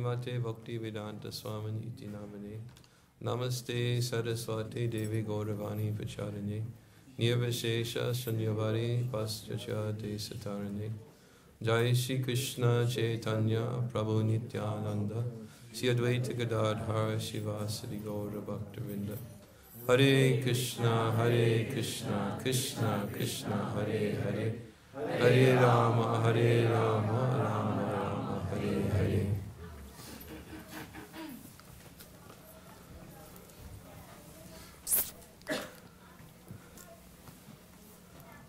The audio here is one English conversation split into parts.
Mate Bhakti Vedanta Swamini Iti Namane Namaste Saraswati Devi Gauravani Pacharane Nirvashesha Shanyavari Paschacha De Satarane Jai Shri Krishna Chaitanya Prabhu Nityananda Shri Advaita Gadadhara Shivasari Gaura Bhaktavinda Hare Krishna Krishna Krishna Hare Hare Hare Rama Rama Rama Hare Hare.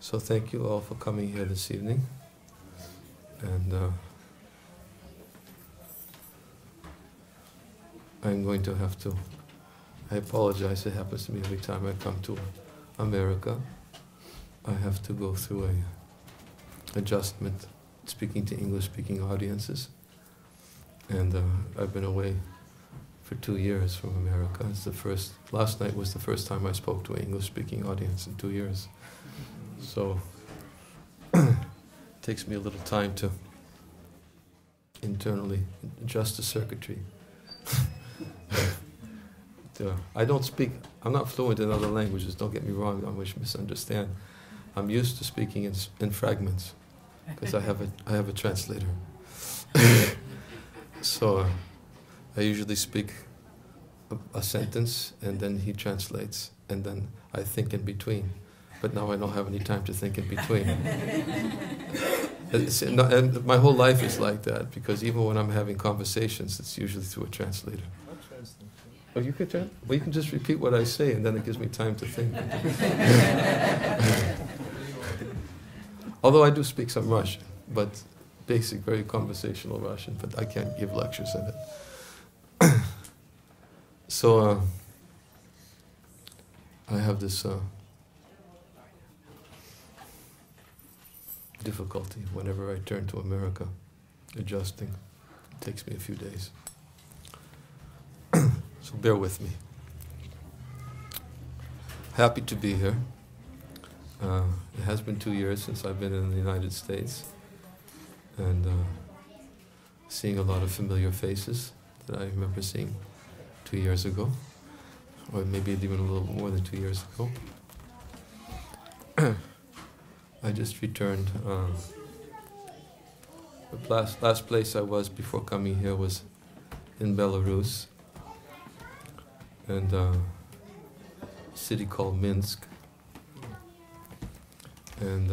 So thank you all for coming here this evening, and I'm going to have to, I apologize, it happens to me every time I come to America. I have to go through a adjustment speaking to English-speaking audiences, and I've been away for 2 years from America. Last night was the first time I spoke to an English-speaking audience in 2 years. So it takes me a little time to internally adjust the circuitry. I'm not fluent in other languages, don't get me wrong, don't misunderstand. I'm used to speaking in fragments, because I have a translator. So I usually speak a sentence, and then he translates, and then I think in between. But now I don't have any time to think in between. And my whole life is like that, because even when I'm having conversations, it's usually through a translator. Oh, you can translate? Well, you can just repeat what I say, and then it gives me time to think. Although I do speak some Russian, but basic, very conversational Russian, but I can't give lectures in it. So I have this difficulty whenever I turn to America, adjusting. It takes me a few days. So bear with me. Happy to be here. It has been 2 years since I've been in the United States, and seeing a lot of familiar faces that I remember seeing 2 years ago, or maybe even a little more than 2 years ago. I just returned. The last place I was before coming here was in Belarus, and a city called Minsk. And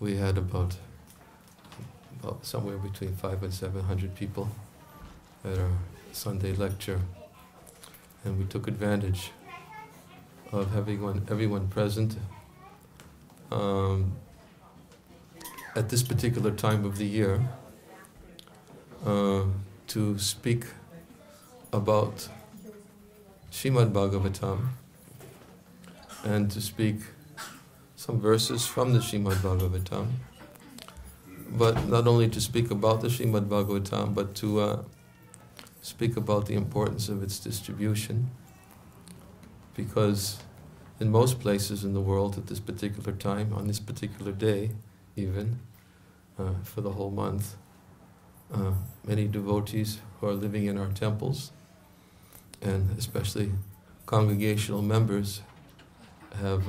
we had about somewhere between 500 and 700 people at our Sunday lecture, and we took advantage of having everyone present at this particular time of the year to speak about Srimad Bhagavatam and to speak some verses from the Srimad Bhagavatam, but not only to speak about the Srimad Bhagavatam, but to speak about the importance of its distribution. Because in most places in the world at this particular time, on this particular day even, for the whole month, many devotees who are living in our temples, and especially congregational members, have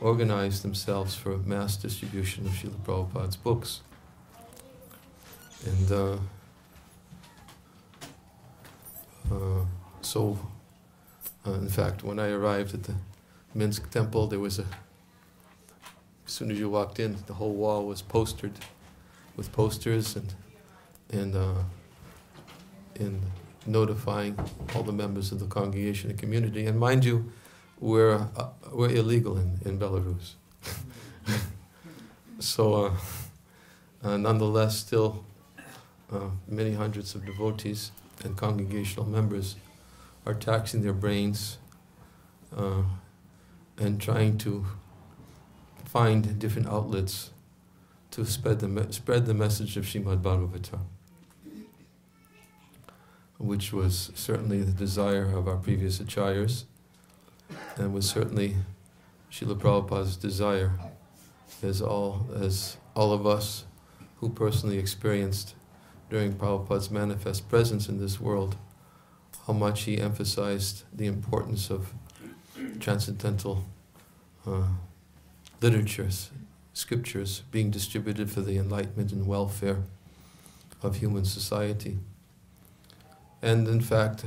organized themselves for mass distribution of Srila Prabhupada's books. And so in fact, when I arrived at the Minsk temple, there was as soon as you walked in, the whole wall was postered with posters and notifying all the members of the congregation and community. And mind you, we're illegal in Belarus. So nonetheless, still many hundreds of devotees and congregational members are taxing their brains and trying to find different outlets to spread the message of Srimad Bhagavatam, which was certainly the desire of our previous acharyas, and was certainly Srila Prabhupada's desire, as all of us who personally experienced during Prabhupada's manifest presence in this world how much he emphasized the importance of transcendental literatures, scriptures being distributed for the enlightenment and welfare of human society. And in fact,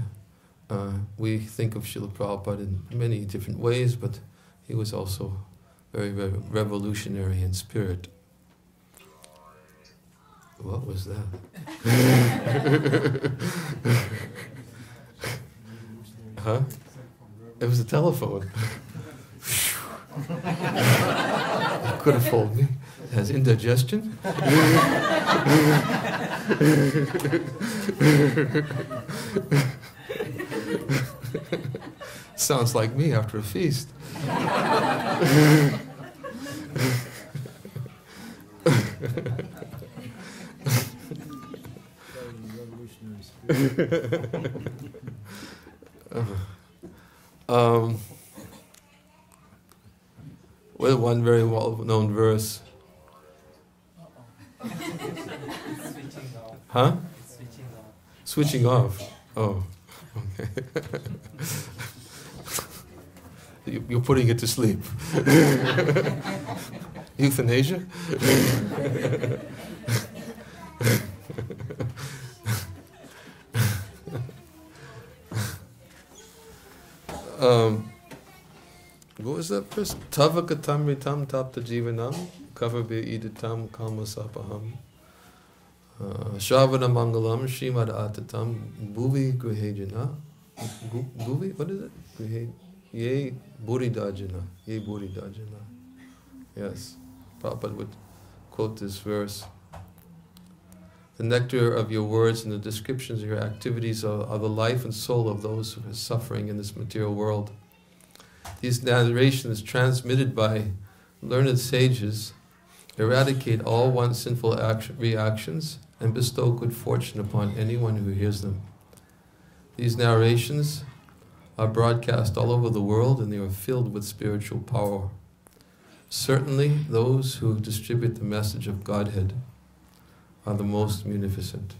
we think of Srila Prabhupada in many different ways, but he was also very, very revolutionary in spirit. What was that? Huh? It was a telephone. Could have fooled me. It has indigestion. Sounds like me after a feast. With one very well-known verse. Huh? Switching off. Oh, okay. You're putting it to sleep. Euthanasia? What was that verse? Tava katam ritam tapta jivanam kavabe iditam kalmasapaham Shravana mangalam shrimad atatam bhuvi grihejana bhuvi, what is it? Ye buridajana. Ye buridajana. Yes. Prabhupada would quote this verse. The nectar of your words and the descriptions of your activities are the life and soul of those who are suffering in this material world. These narrations transmitted by learned sages eradicate all one's sinful reactions and bestow good fortune upon anyone who hears them. These narrations are broadcast all over the world and they are filled with spiritual power. Certainly, those who distribute the message of Godhead are the most munificent.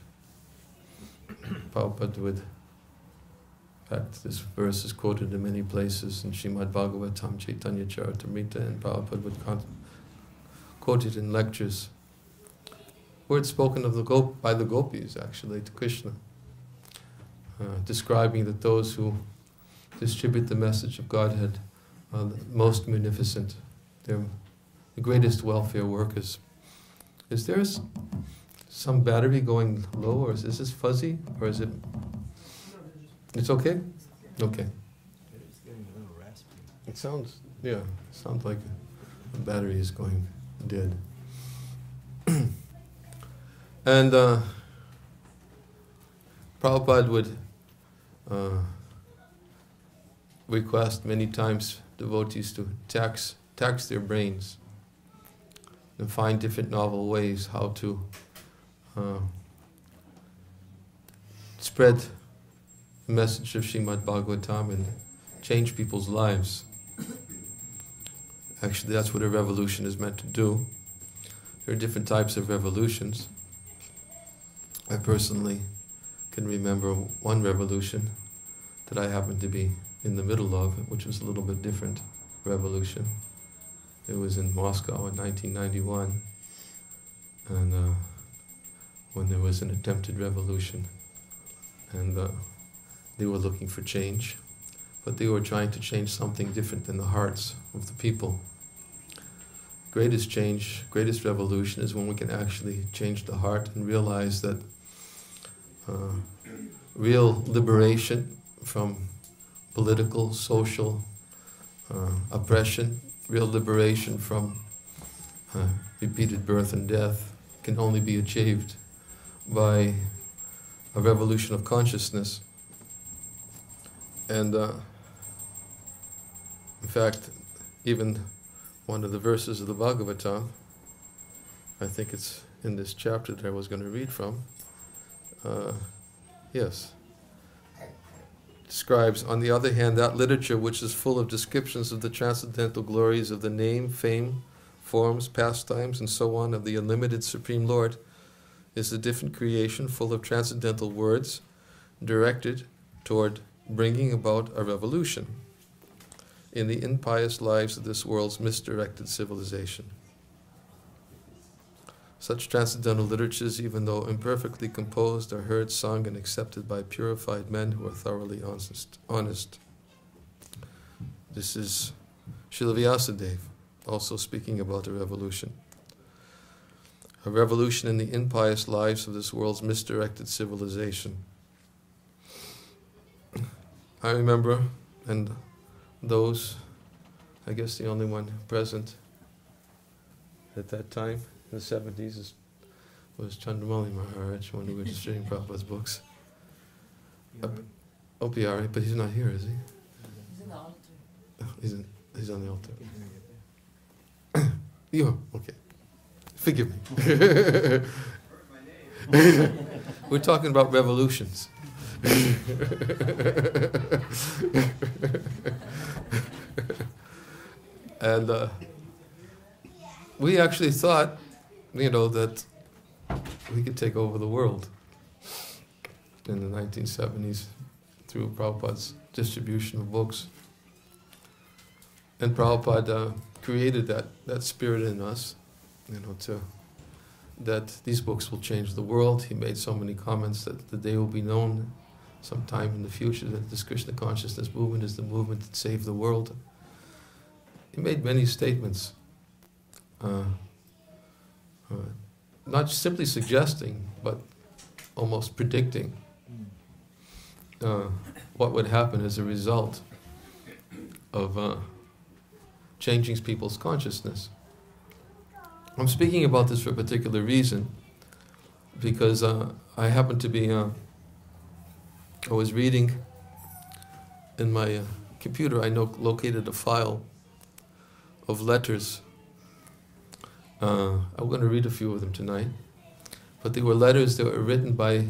Prabhupada would, in fact, this verse is quoted in many places in Srimad Bhagavatam, Chaitanya Charitamrita, and Prabhupada would quote it in lectures. Words spoken of by the gopis, actually, to Krishna, describing that those who distribute the message of Godhead are the most munificent. They're the greatest welfare workers. Is there some battery going low, or is this fuzzy, or is it? It's okay? Okay. It's getting a little raspy. It sounds like the battery is going dead. And Prabhupada would request many times devotees to tax their brains and find different novel ways how to spread the message of Srimad Bhagavatam and change people's lives. Actually, that's what a revolution is meant to do. There are different types of revolutions. I personally can remember one revolution that I happened to be in the middle of, which was a little bit different revolution. It was in Moscow in 1991, and when there was an attempted revolution, and they were looking for change, but they were trying to change something different than the hearts of the people. Greatest change, greatest revolution is when we can actually change the heart and realize that real liberation from political, social oppression, real liberation from repeated birth and death can only be achieved by a revolution of consciousness. And in fact, even one of the verses of the Bhagavatam, I think it's in this chapter that I was going to read from, describes, on the other hand, that literature which is full of descriptions of the transcendental glories of the name, fame, forms, pastimes, and so on of the unlimited Supreme Lord is a different creation full of transcendental words directed toward bringing about a revolution in the impious lives of this world's misdirected civilization. Such transcendental literatures, even though imperfectly composed, are heard, sung, and accepted by purified men who are thoroughly honest. This is Srila Vyasadeva also speaking about a revolution. A revolution in the impious lives of this world's misdirected civilization. I remember, and those, I guess the only one present at that time, in the 70s, was Chandramali Maharaj, one who was distributing Prabhupada's books. Opiari, but he's not here, is he? He's in the altar. He's on the altar. You, okay. Forgive me. We're talking about revolutions. And we actually thought, that we could take over the world in the 1970s through Prabhupada's distribution of books. And Prabhupada created that spirit in us, that these books will change the world. He made so many comments that the day will be known sometime in the future that this Krishna consciousness movement is the movement that saved the world. He made many statements, not simply suggesting, but almost predicting what would happen as a result of changing people's consciousness. I'm speaking about this for a particular reason, because I happen to be, I was reading in my computer, I located a file of letters. I'm going to read a few of them tonight, but they were letters that were written by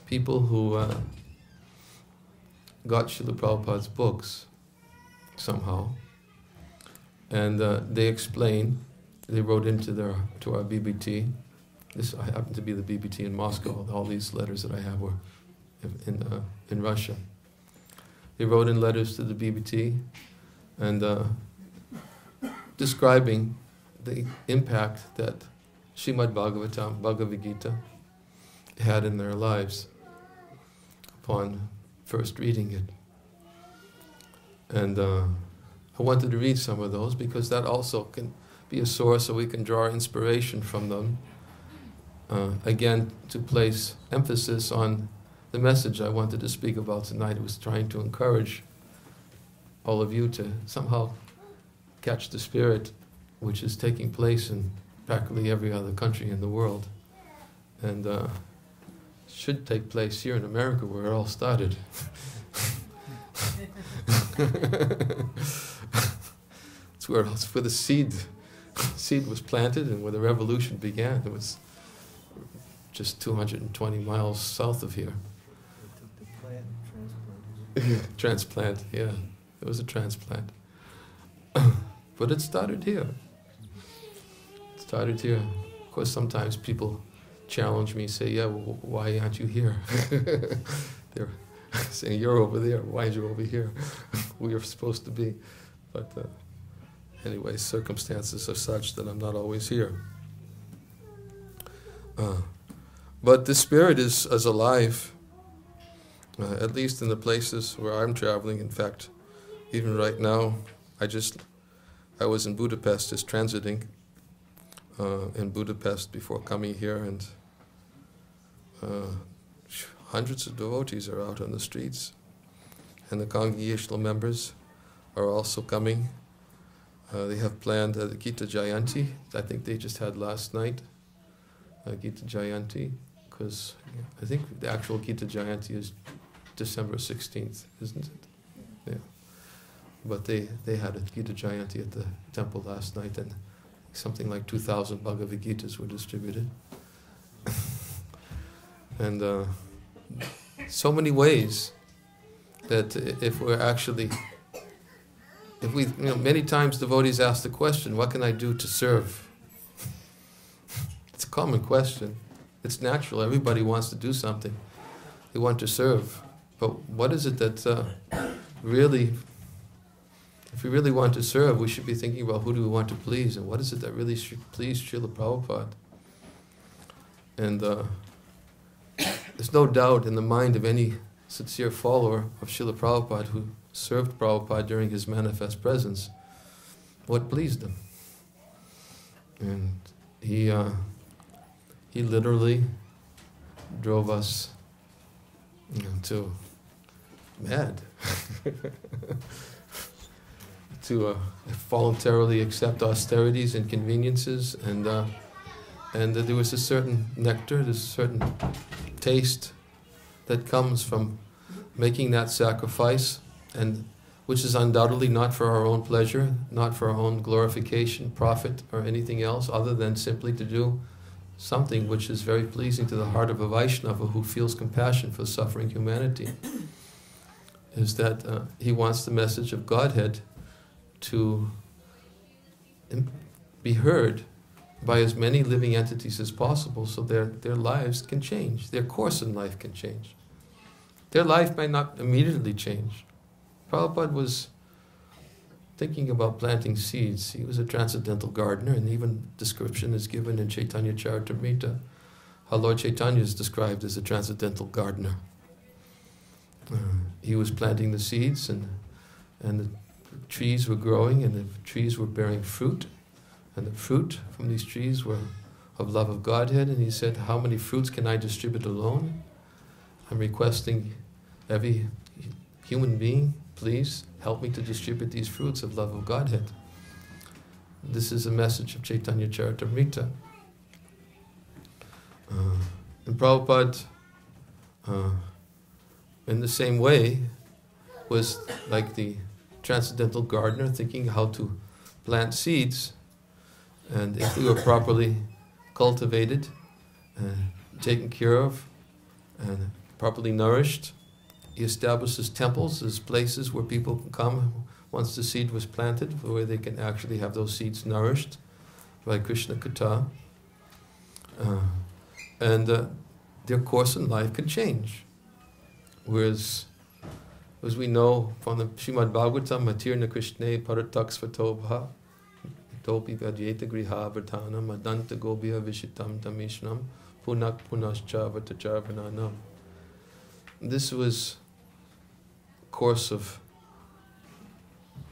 people who got Srila Prabhupada's books somehow, and they explain. They wrote to our BBT. This happened to be the BBT in Moscow. All these letters that I have were in Russia. They wrote in letters to the BBT and describing the impact that Srimad Bhagavatam, Bhagavad Gita, had in their lives upon first reading it. And I wanted to read some of those because that also can be a source so we can draw inspiration from them. Again, to place emphasis on the message I wanted to speak about tonight. I was trying to encourage all of you to somehow catch the spirit which is taking place in practically every other country in the world. And should take place here in America where it all started. It's where the seed was planted and where the revolution began. It was just 220 miles south of here. They took the plant and transplanted it. Transplant, yeah. It was a transplant. But it started here. It started here. Of course, sometimes people challenge me, say, yeah, well, why aren't you here? They're saying, you're over there, why aren't you over here? We are supposed to be. But anyway, circumstances are such that I'm not always here. But the spirit is alive, at least in the places where I'm traveling. In fact, even right now, I was in Budapest, just transiting in Budapest before coming here, and hundreds of devotees are out on the streets, and the congregational members are also coming. They have planned the Gita Jayanti. I think they just had last night, Gita Jayanti, because I think the actual Gita Jayanti is December 16th, isn't it? Yeah. But they had a Gita Jayanti at the temple last night, and something like 2,000 Bhagavad Gitas were distributed. And so many ways that if we're actually if we, many times devotees ask the question, what can I do to serve? It's a common question. It's natural. Everybody wants to do something. They want to serve. But what is it that really, if we really want to serve, we should be thinking about who do we want to please, and what is it that really should please Srila Prabhupada? And there's no doubt in the mind of any sincere follower of Srila Prabhupada who served Prabhupada during his manifest presence, what pleased him. And he literally drove us to mad to voluntarily accept austerities and conveniences, and there was a certain nectar, there's a certain taste that comes from making that sacrifice, and which is undoubtedly not for our own pleasure, not for our own glorification, profit, or anything else, other than simply to do something which is very pleasing to the heart of a Vaishnava who feels compassion for suffering humanity, is that he wants the message of Godhead to be heard by as many living entities as possible, so their lives can change, their course in life can change. Their life may not immediately change. Prabhupada was thinking about planting seeds. He was a transcendental gardener, and even description is given in Chaitanya Charitamrita, how Lord Chaitanya is described as a transcendental gardener. He was planting the seeds, and the trees were growing, and the trees were bearing fruit, and the fruit from these trees were of love of Godhead, and he said, how many fruits can I distribute alone? I'm requesting every human being, please help me to distribute these fruits of love of Godhead. This is a message of Chaitanya Charitamrita. And Prabhupada, in the same way, was like the transcendental gardener, thinking how to plant seeds, and if they were properly cultivated, taken care of, and properly nourished, he establishes temples as places where people can come once the seed was planted, where they can actually have those seeds nourished by Krishna Katha. And their course in life can change. Whereas, as we know from the Srimad Bhagavatam, Matirna Krishne Paratak Svatobha Topi Gadyeta Griha Vartanam Adanta Gobya Vishitam Tamishnam Punak Punascha Vatacharvananam. This was a course of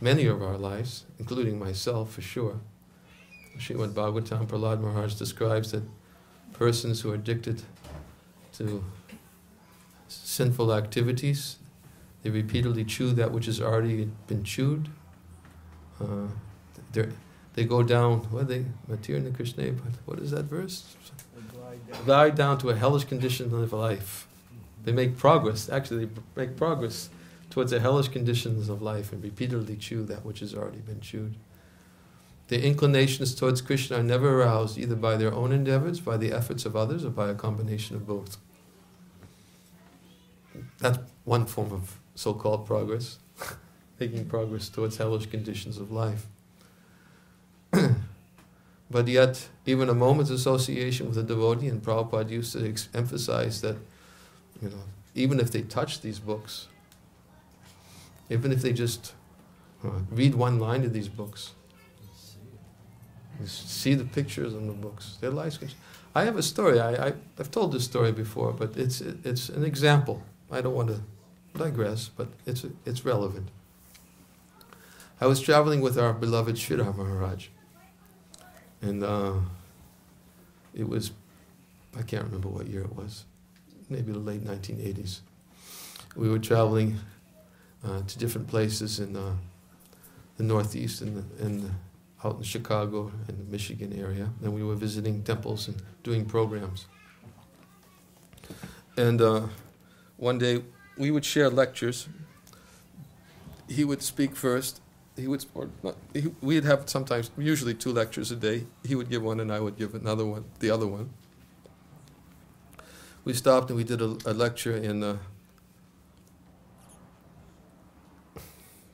many of our lives, including myself for sure. Srimad Bhagavatam, Prahlad Maharaj describes that persons who are addicted to sinful activities, they repeatedly chew that which has already been chewed. They go down, Matirna Krishna, what is that verse? Glide down to a hellish condition of life. They make progress, actually they make progress towards the hellish conditions of life and repeatedly chew that which has already been chewed. Their inclinations towards Krishna are never aroused either by their own endeavors, by the efforts of others, or by a combination of both. That's one form of so-called progress, making progress towards hellish conditions of life. But yet, even a moment's association with a devotee, and Prabhupada used to emphasize that, even if they touch these books, even if they just read one line of these books, see the pictures in the books, their lives can change. I have a story. I've told this story before, but it's an example. I don't want to digress, but it's relevant. I was traveling with our beloved Sridhar Maharaj, and it was, I can't remember what year it was, maybe the late 1980s. We were traveling to different places in the Northeast and out in Chicago and the Michigan area, and we were visiting temples and doing programs. And one day we would share lectures. He would speak first. We'd have sometimes, usually 2 lectures a day. He would give one and I would give the other one. We stopped and we did a lecture in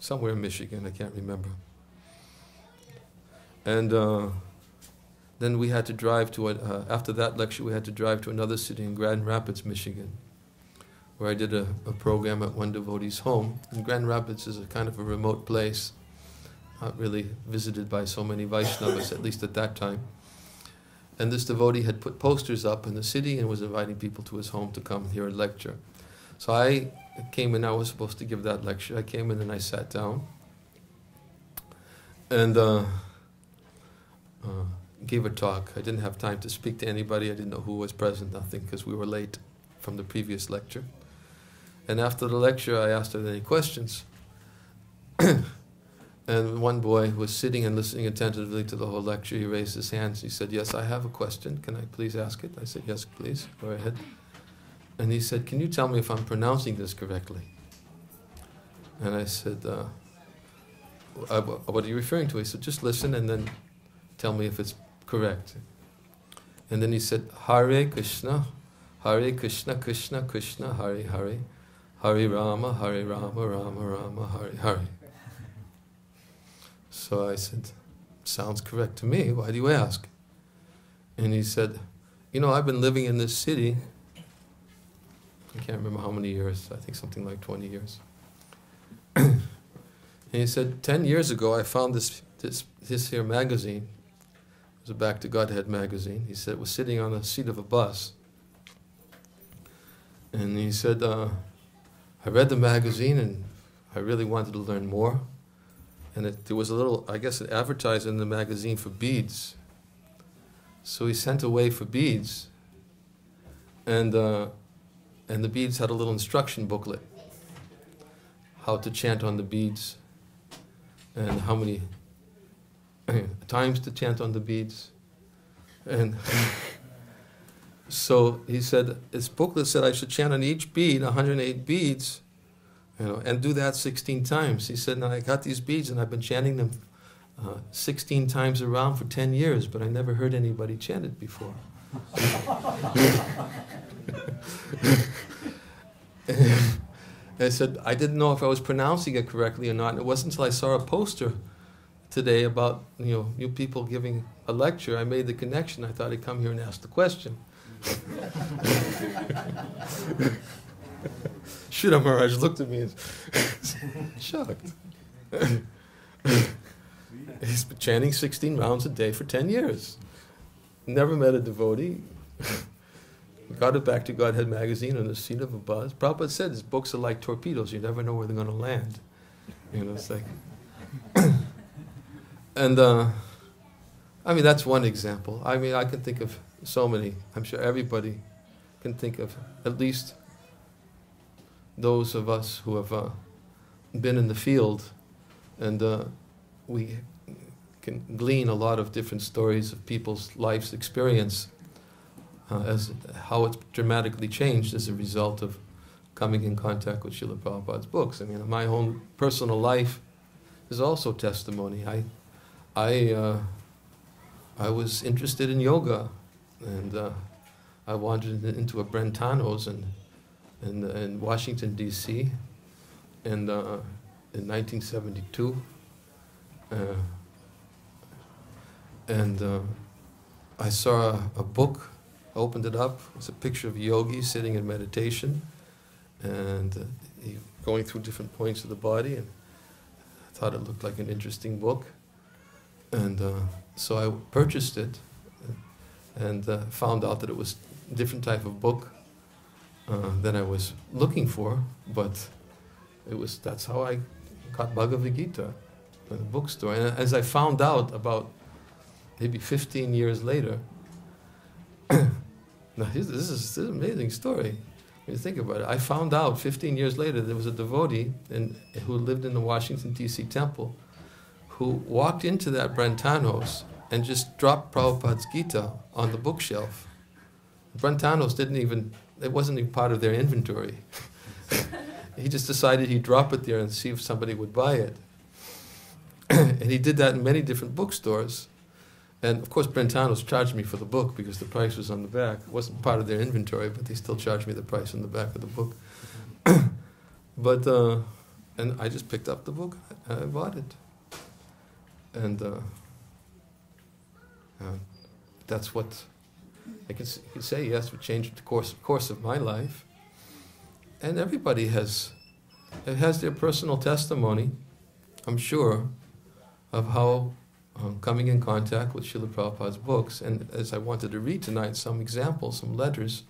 somewhere in Michigan, I can't remember. And then we had to drive to, after that lecture, we had to drive to another city in Grand Rapids, Michigan, where I did a program at one devotee's home. And Grand Rapids is a kind of a remote place, not really visited by so many Vaishnavas, at least at that time. And this devotee had put posters up in the city and was inviting people to his home to come hear a lecture. So I came in, I was supposed to give that lecture. I came in and I sat down and gave a talk. I didn't have time to speak to anybody. I didn't know who was present, nothing, because we were late from the previous lecture. And after the lecture, I asked her any questions. And one boy was sitting and listening attentively to the whole lecture. He raised his hands. He said, "Yes, I have a question. Can I please ask it?" I said, "Yes, please. Go ahead." And he said, "Can you tell me if I'm pronouncing this correctly?" And I said, "What are you referring to?" He said, "Just listen and then tell me if it's correct." And then he said, "Hare Krishna, Krishna Krishna, Hare Hare, Hare Rama, Rama Rama, Hare Hare." So I said, "Sounds correct to me. Why do you ask?" And he said, "I've been living in this city, I can't remember how many years, I think something like 20 years. And he said, 10 years ago I found this here magazine. It was a Back to Godhead magazine. He said it was sitting on the seat of a bus. And he said, I read the magazine and I really wanted to learn more. And there was a little, I guess, it advertised in the magazine for beads. So he sent away for beads. And the beads had a little instruction booklet. How to chant on the beads. And how many times to chant on the beads. And so he said, his booklet said I should chant on each bead, 108 beads, and do that 16 times. He said, "Now I got these beads and I've been chanting them 16 times around for 10 years, but I never heard anybody chant it before." I said, I didn't know if I was pronouncing it correctly or not. And it wasn't until I saw a poster today about you people giving a lecture, I made the connection. I thought I'd come here and ask the question. Sridhar Maharaj looked at me and shocked. He's been chanting 16 rounds a day for 10 years. Never met a devotee. Got it Back to Godhead magazine on the seat of a bus. Prabhupada said his books are like torpedoes. You never know where they're going to land. It's like... And, that's one example. I can think of so many. I'm sure everybody can think of at least those of us who have been in the field, and we can glean a lot of different stories of people's life's experience as how it's dramatically changed as a result of coming in contact with Srila Prabhupada's books. My own personal life is also testimony. I was interested in yoga, and I wandered into a Brentano's in Washington, D.C. in 1972. I saw a book, opened it up, it was a picture of a yogi sitting in meditation, and going through different points of the body, and I thought it looked like an interesting book. And so I purchased it and found out that it was a different type of book than I was looking for, but that's how I got Bhagavad Gita in a bookstore. And as I found out about maybe 15 years later, now this is an amazing story when you think about it. I found out 15 years later there was a devotee who lived in the Washington, D.C. temple, who walked into that Brentano's and just dropped Prabhupada's Gita on the bookshelf. Brentano's it wasn't even part of their inventory. He just decided he'd drop it there and see if somebody would buy it. And he did that in many different bookstores. And of course Brentano's charged me for the book because the price was on the back. It wasn't part of their inventory, but they still charged me the price on the back of the book. But And I just picked up the book. I bought it. And that's what I can say. Yes, it changed the course of my life. And everybody has their personal testimony, I'm sure, of how coming in contact with Srila Prabhupada's books. And as I wanted to read tonight, some examples, some letters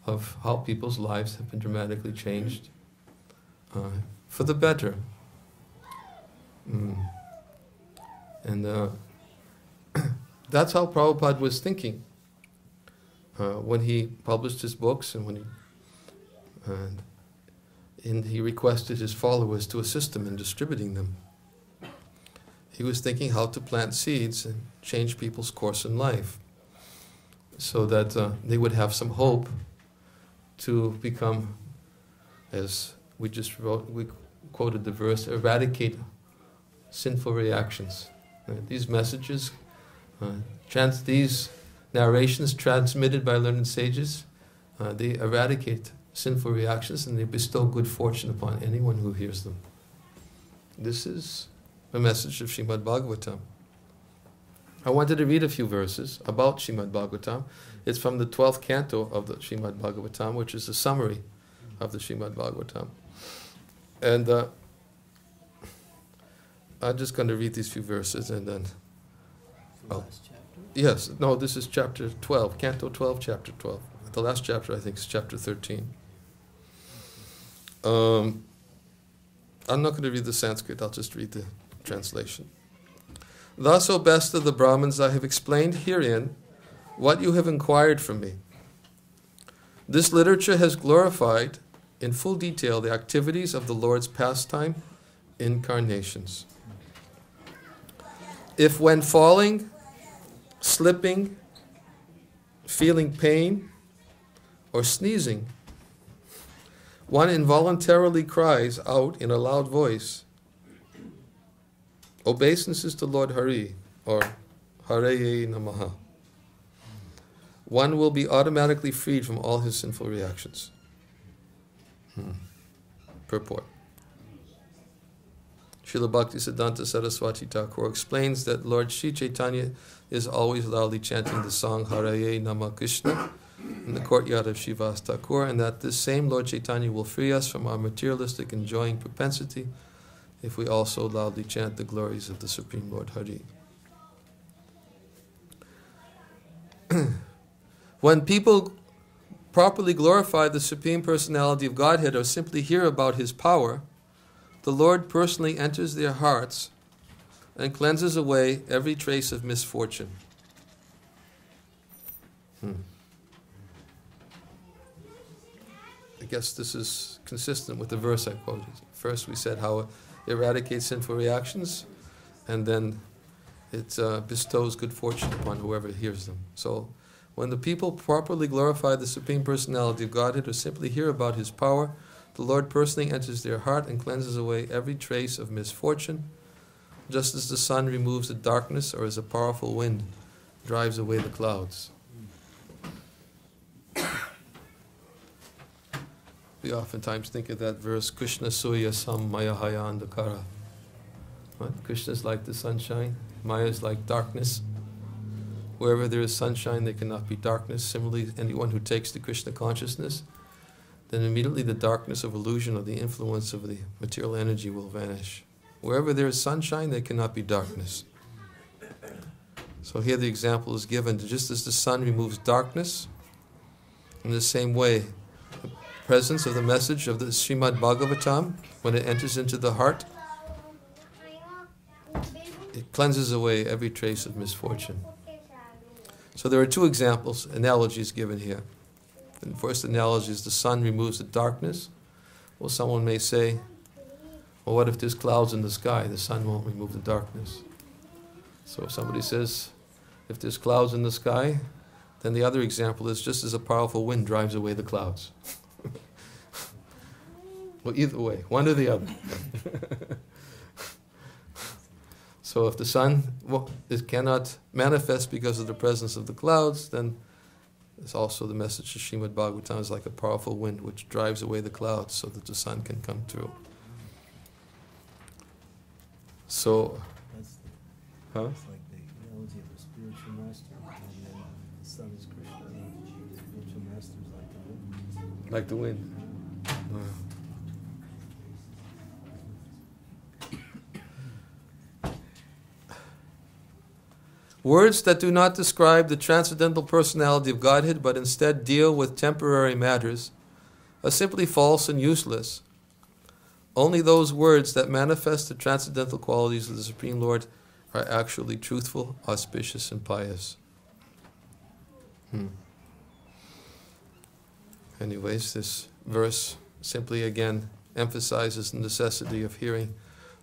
of how people's lives have been dramatically changed for the better. And that's how Prabhupada was thinking when he published his books and when he requested his followers to assist him in distributing them. He was thinking how to plant seeds and change people's course in life so that they would have some hope to become, as we just wrote, we quoted the verse, eradicate sinful reactions. These messages, these narrations transmitted by learned sages, they eradicate sinful reactions and they bestow good fortune upon anyone who hears them. This is a message of Srimad Bhagavatam. I wanted to read a few verses about Srimad Bhagavatam. It's from the 12th canto of the Srimad Bhagavatam, which is a summary of the Srimad Bhagavatam. And I'm just going to read these few verses and then... The last chapter? Yes, no, this is chapter 12, canto 12, chapter 12. The last chapter, I think, is chapter 13. I'm not going to read the Sanskrit, I'll just read the translation. Thus, O best of the Brahmins, I have explained herein what you have inquired from me. This literature has glorified in full detail the activities of the Lord's pastime incarnations. If when falling, slipping, feeling pain, or sneezing, one involuntarily cries out in a loud voice, obeisances to Lord Hari, or Hareye Namaha, one will be automatically freed from all his sinful reactions. Purport. Srila Bhaktisiddhanta Saraswati Thakur explains that Lord Sri Chaitanya is always loudly chanting the song Haraye Nama Krishna in the courtyard of Srivas Thakur, and that this same Lord Chaitanya will free us from our materialistic enjoying propensity if we also loudly chant the glories of the Supreme Lord Hari. When people properly glorify the Supreme Personality of Godhead or simply hear about His power, the Lord personally enters their hearts and cleanses away every trace of misfortune. I guess this is consistent with the verse I quoted. First we said how it eradicates sinful reactions, and then it bestows good fortune upon whoever hears them. So when the people properly glorify the Supreme Personality of Godhead or simply hear about His power, the Lord personally enters their heart and cleanses away every trace of misfortune, just as the sun removes the darkness or as a powerful wind drives away the clouds. We oftentimes think of that verse, Krishna Surya Sam Maya Haya Andhakara. What? Krishna is like the sunshine, Maya is like darkness. Wherever there is sunshine, there cannot be darkness. Similarly, anyone who takes the Krishna consciousness, then immediately the darkness of illusion or the influence of the material energy will vanish. Wherever there is sunshine, there cannot be darkness. So here the example is given, just as the sun removes darkness, in the same way, the presence of the message of the Srimad Bhagavatam, when it enters into the heart, it cleanses away every trace of misfortune. So there are two examples, analogies given here. The first analogy is the sun removes the darkness. Well, someone may say, well, what if there's clouds in the sky? The sun won't remove the darkness. So if somebody says, if there's clouds in the sky, then the other example is just as a powerful wind drives away the clouds. Well, either way, one or the other. So if the sun it cannot manifest because of the presence of the clouds, then it's also the message of Srimad Bhagavatam is like a powerful wind which drives away the clouds so that the sun can come through. So, That's, huh? it's like the analogy of a spiritual master, and then the son is Krishna. The spiritual master is like the wind. Like the wind. Words that do not describe the transcendental personality of Godhead, but instead deal with temporary matters, are simply false and useless. Only those words that manifest the transcendental qualities of the Supreme Lord are actually truthful, auspicious, and pious. Anyways, this verse simply again emphasizes the necessity of hearing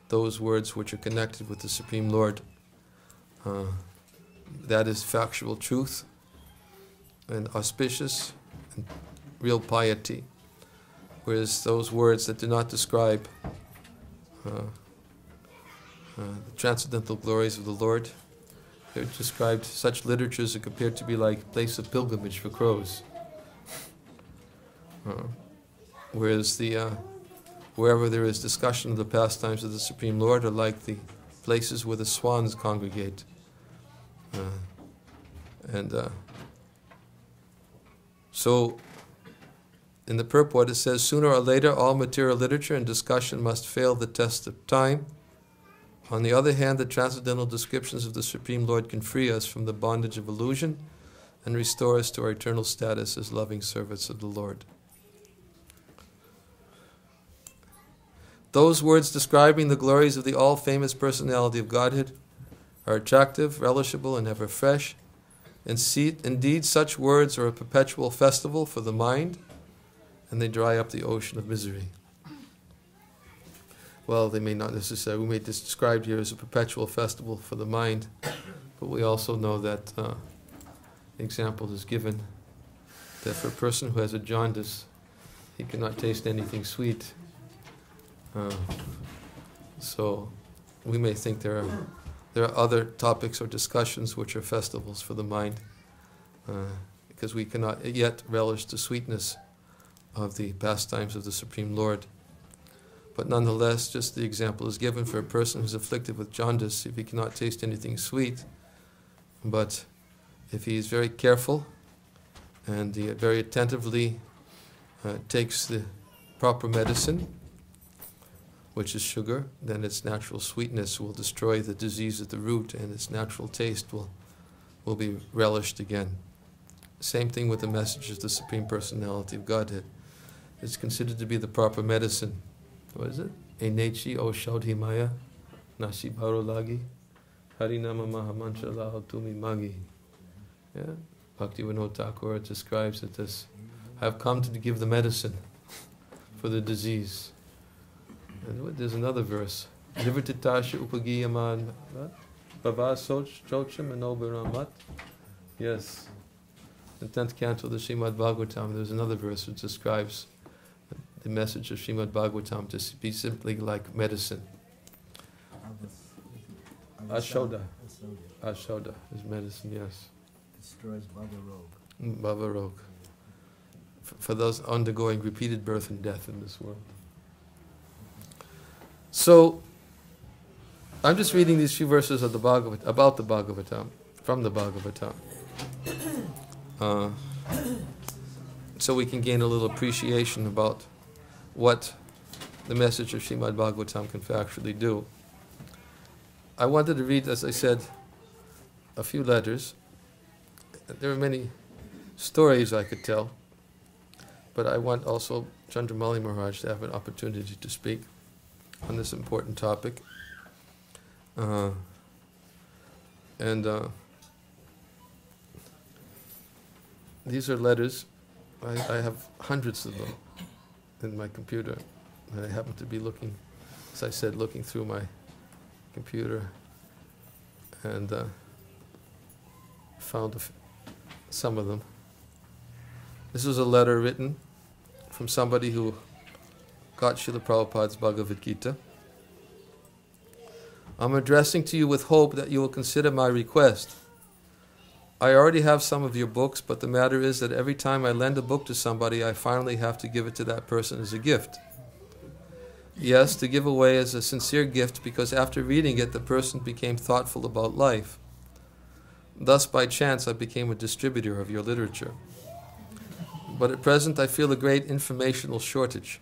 those words which are connected with the Supreme Lord. That is factual truth and auspicious and real piety. Whereas those words that do not describe the transcendental glories of the Lord, they're described, such literatures are appear to be like place of pilgrimage for crows. Whereas wherever there is discussion of the pastimes of the Supreme Lord are like the places where the swans congregate. So, in the purport it says, sooner or later all material literature and discussion must fail the test of time. On the other hand, the transcendental descriptions of the Supreme Lord can free us from the bondage of illusion and restore us to our eternal status as loving servants of the Lord. Those words describing the glories of the all-famous personality of Godhead are attractive, relishable, and ever fresh. Indeed, such words are a perpetual festival for the mind, and they dry up the ocean of misery. Well, they may not necessarily, we may be described here as a perpetual festival for the mind, but we also know that example is given that for a person who has a jaundice, he cannot taste anything sweet. So we may think there are other topics or discussions which are festivals for the mind, because we cannot yet relish the sweetness of the pastimes of the Supreme Lord. But nonetheless, just the example is given for a person who's afflicted with jaundice, if he cannot taste anything sweet, but if he is very careful and very attentively takes the proper medicine, which is sugar, then its natural sweetness will destroy the disease at the root, and its natural taste will be relished again. Same thing with the message of the Supreme Personality of Godhead. It's considered to be the proper medicine. What is it? Enechi o Shaudhi Maya, Nasi Baro Lagi, Harinama Mahamantra Lao Tumi Magi. Yeah? Bhaktivinoda Thakur describes it as, I have come to give the medicine for the disease. And there's another verse. Nivrtitasha upagiyaman bhava socham anobiramat. Yes. The 10th canto of the Srimad Bhagavatam, there's another verse which describes the message of Srimad Bhagavatam to be simply like medicine. Ashoda. Ashoda is medicine, yes. Destroys Bhava Rog. Bhava Rog. For those undergoing repeated birth and death in this world. So, I'm just reading these few verses of the about the Bhagavatam, from the Bhagavatam. So we can gain a little appreciation about what the message of Srimad Bhagavatam can factually do. I wanted to read, as I said, a few letters. There are many stories I could tell, but I want also Chandramali Maharaj to have an opportunity to speak on this important topic. These are letters. I have hundreds of them in my computer. And I happen to be looking, as I said, looking through my computer and found some of them. This was a letter written from somebody who got Srila Prabhupada's Bhagavad Gita. I'm addressing to you with hope that you will consider my request. I already have some of your books, but the matter is that every time I lend a book to somebody, I finally have to give it to that person as a gift. Yes, to give away as a sincere gift, because after reading it, the person became thoughtful about life. Thus, by chance, I became a distributor of your literature. But at present, I feel a great informational shortage.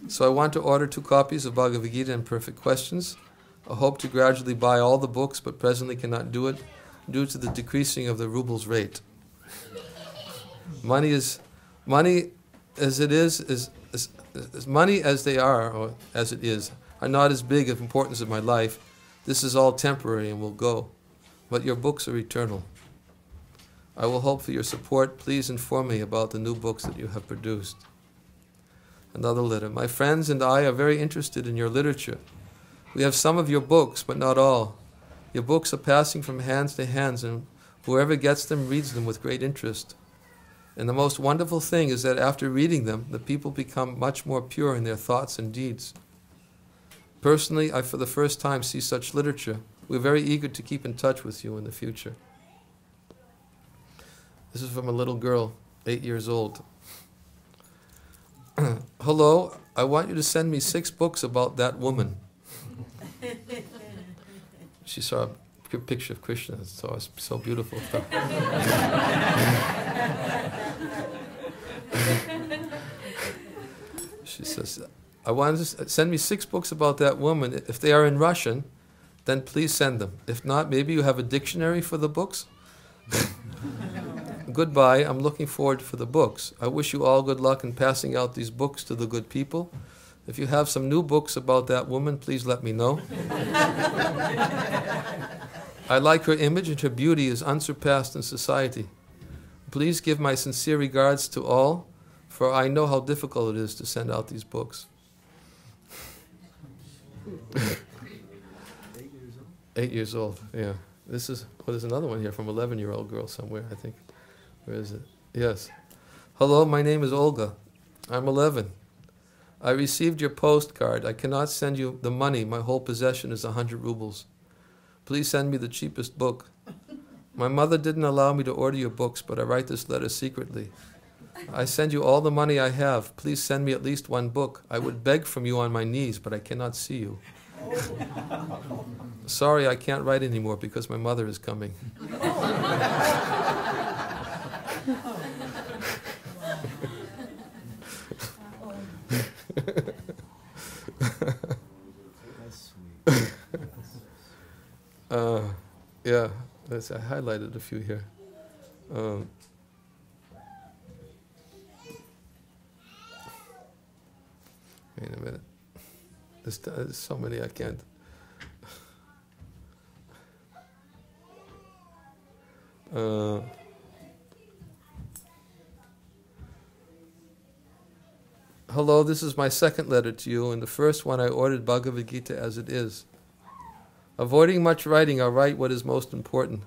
So I want to order 2 copies of Bhagavad Gita and Perfect Questions. I hope to gradually buy all the books, but presently cannot do it due to the decreasing of the ruble's rate. Money as money as they are, or as it is, are not as big of importance in my life. This is all temporary and will go. But your books are eternal. I will hope for your support. Please inform me about the new books that you have produced. Another letter. My friends and I are very interested in your literature. We have some of your books, but not all. Your books are passing from hands to hands, and whoever gets them reads them with great interest. And the most wonderful thing is that after reading them, the people become much more pure in their thoughts and deeds. Personally, I for the first time see such literature. We're very eager to keep in touch with you in the future. This is from a little girl, 8 years old. Hello, I want you to send me 6 books about that woman. She saw a picture of Krishna, so it's so beautiful. She says, I want you to send me 6 books about that woman. If they are in Russian, then please send them. If not, maybe you have a dictionary for the books? Goodbye, I'm looking forward for the books. I wish you all good luck in passing out these books to the good people. If you have some new books about that woman, please let me know. I like her image, and her beauty is unsurpassed in society. Please give my sincere regards to all, for I know how difficult it is to send out these books. 8 years old, yeah. There's another one here from 11-year-old girl somewhere, I think. Where is it? Yes. Hello, my name is Olga. I'm 11. I received your postcard. I cannot send you the money. My whole possession is 100 rubles. Please send me the cheapest book. My mother didn't allow me to order your books, but I write this letter secretly. I send you all the money I have. Please send me at least 1 book. I would beg from you on my knees, but I cannot see you. Sorry, I can't write anymore because my mother is coming. Yeah, I highlighted a few here. Wait a minute. There's so many I can't. Hello, this is my second letter to you. In the first one I ordered Bhagavad Gita as it is. Avoiding much writing, I write what is most important.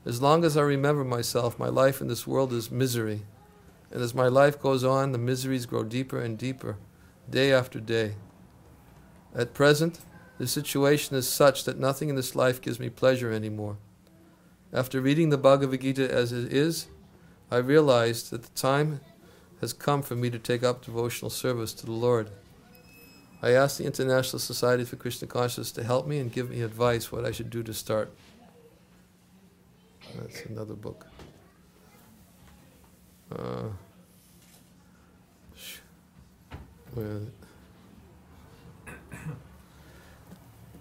As long as I remember myself, my life in this world is misery. And as my life goes on, the miseries grow deeper and deeper, day after day. At present, the situation is such that nothing in this life gives me pleasure anymore. After reading the Bhagavad Gita as it is, I realized that the time has come for me to take up devotional service to the Lord. I asked the International Society for Krishna Consciousness to help me and give me advice what I should do to start. That's another book. Where is it?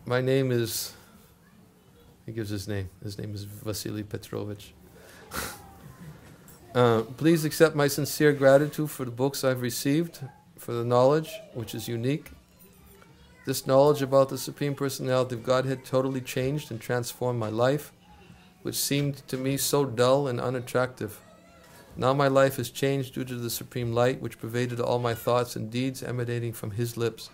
My name is, he gives his name. His name is Vasily Petrovich. Please accept my sincere gratitude for the books I've received, for the knowledge, which is unique. This knowledge about the Supreme Personality of Godhead totally changed and transformed my life, which seemed to me so dull and unattractive. Now my life has changed due to the Supreme Light, which pervaded all my thoughts and deeds emanating from His lips.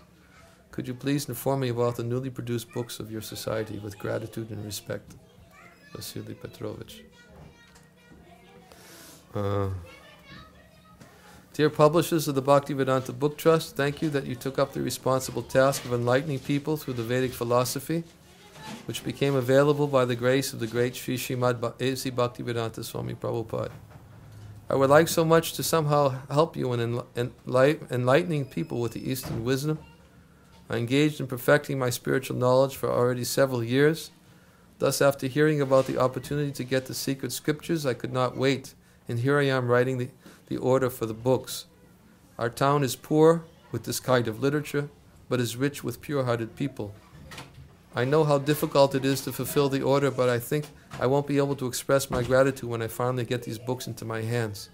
Could you please inform me about the newly produced books of your society with gratitude and respect? Vasily Petrovich. Dear publishers of the Bhaktivedanta Book Trust, thank you that you took up the responsible task of enlightening people through the Vedic philosophy, which became available by the grace of the great Sri Srimad A.C. Bhaktivedanta Swami Prabhupada. I would like so much to somehow help you in enlightening people with the Eastern wisdom, I engaged in perfecting my spiritual knowledge for already several years. Thus, after hearing about the opportunity to get the secret scriptures, I could not wait, and here I am writing the order for the books. Our town is poor with this kind of literature, but is rich with pure-hearted people. I know how difficult it is to fulfill the order, but I think I won't be able to express my gratitude when I finally get these books into my hands.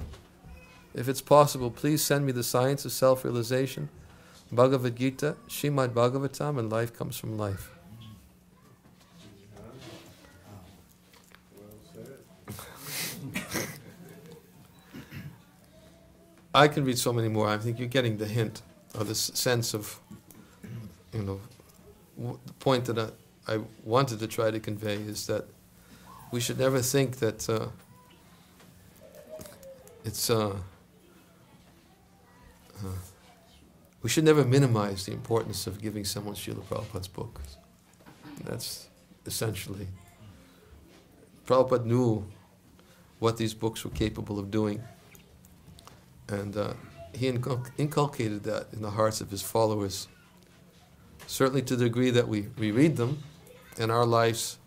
If it's possible, please send me the Science of Self-Realization, Bhagavad Gita, Srimad Bhagavatam, and Life Comes from Life. I can read so many more. I think you're getting the hint, or the sense of, the point that I wanted to try to convey is that we should never think that we should never minimize the importance of giving someone Srila Prabhupada's book. That's essentially, Prabhupada knew what these books were capable of doing, and he inculcated that in the hearts of his followers, certainly to the degree that we read them, and our lives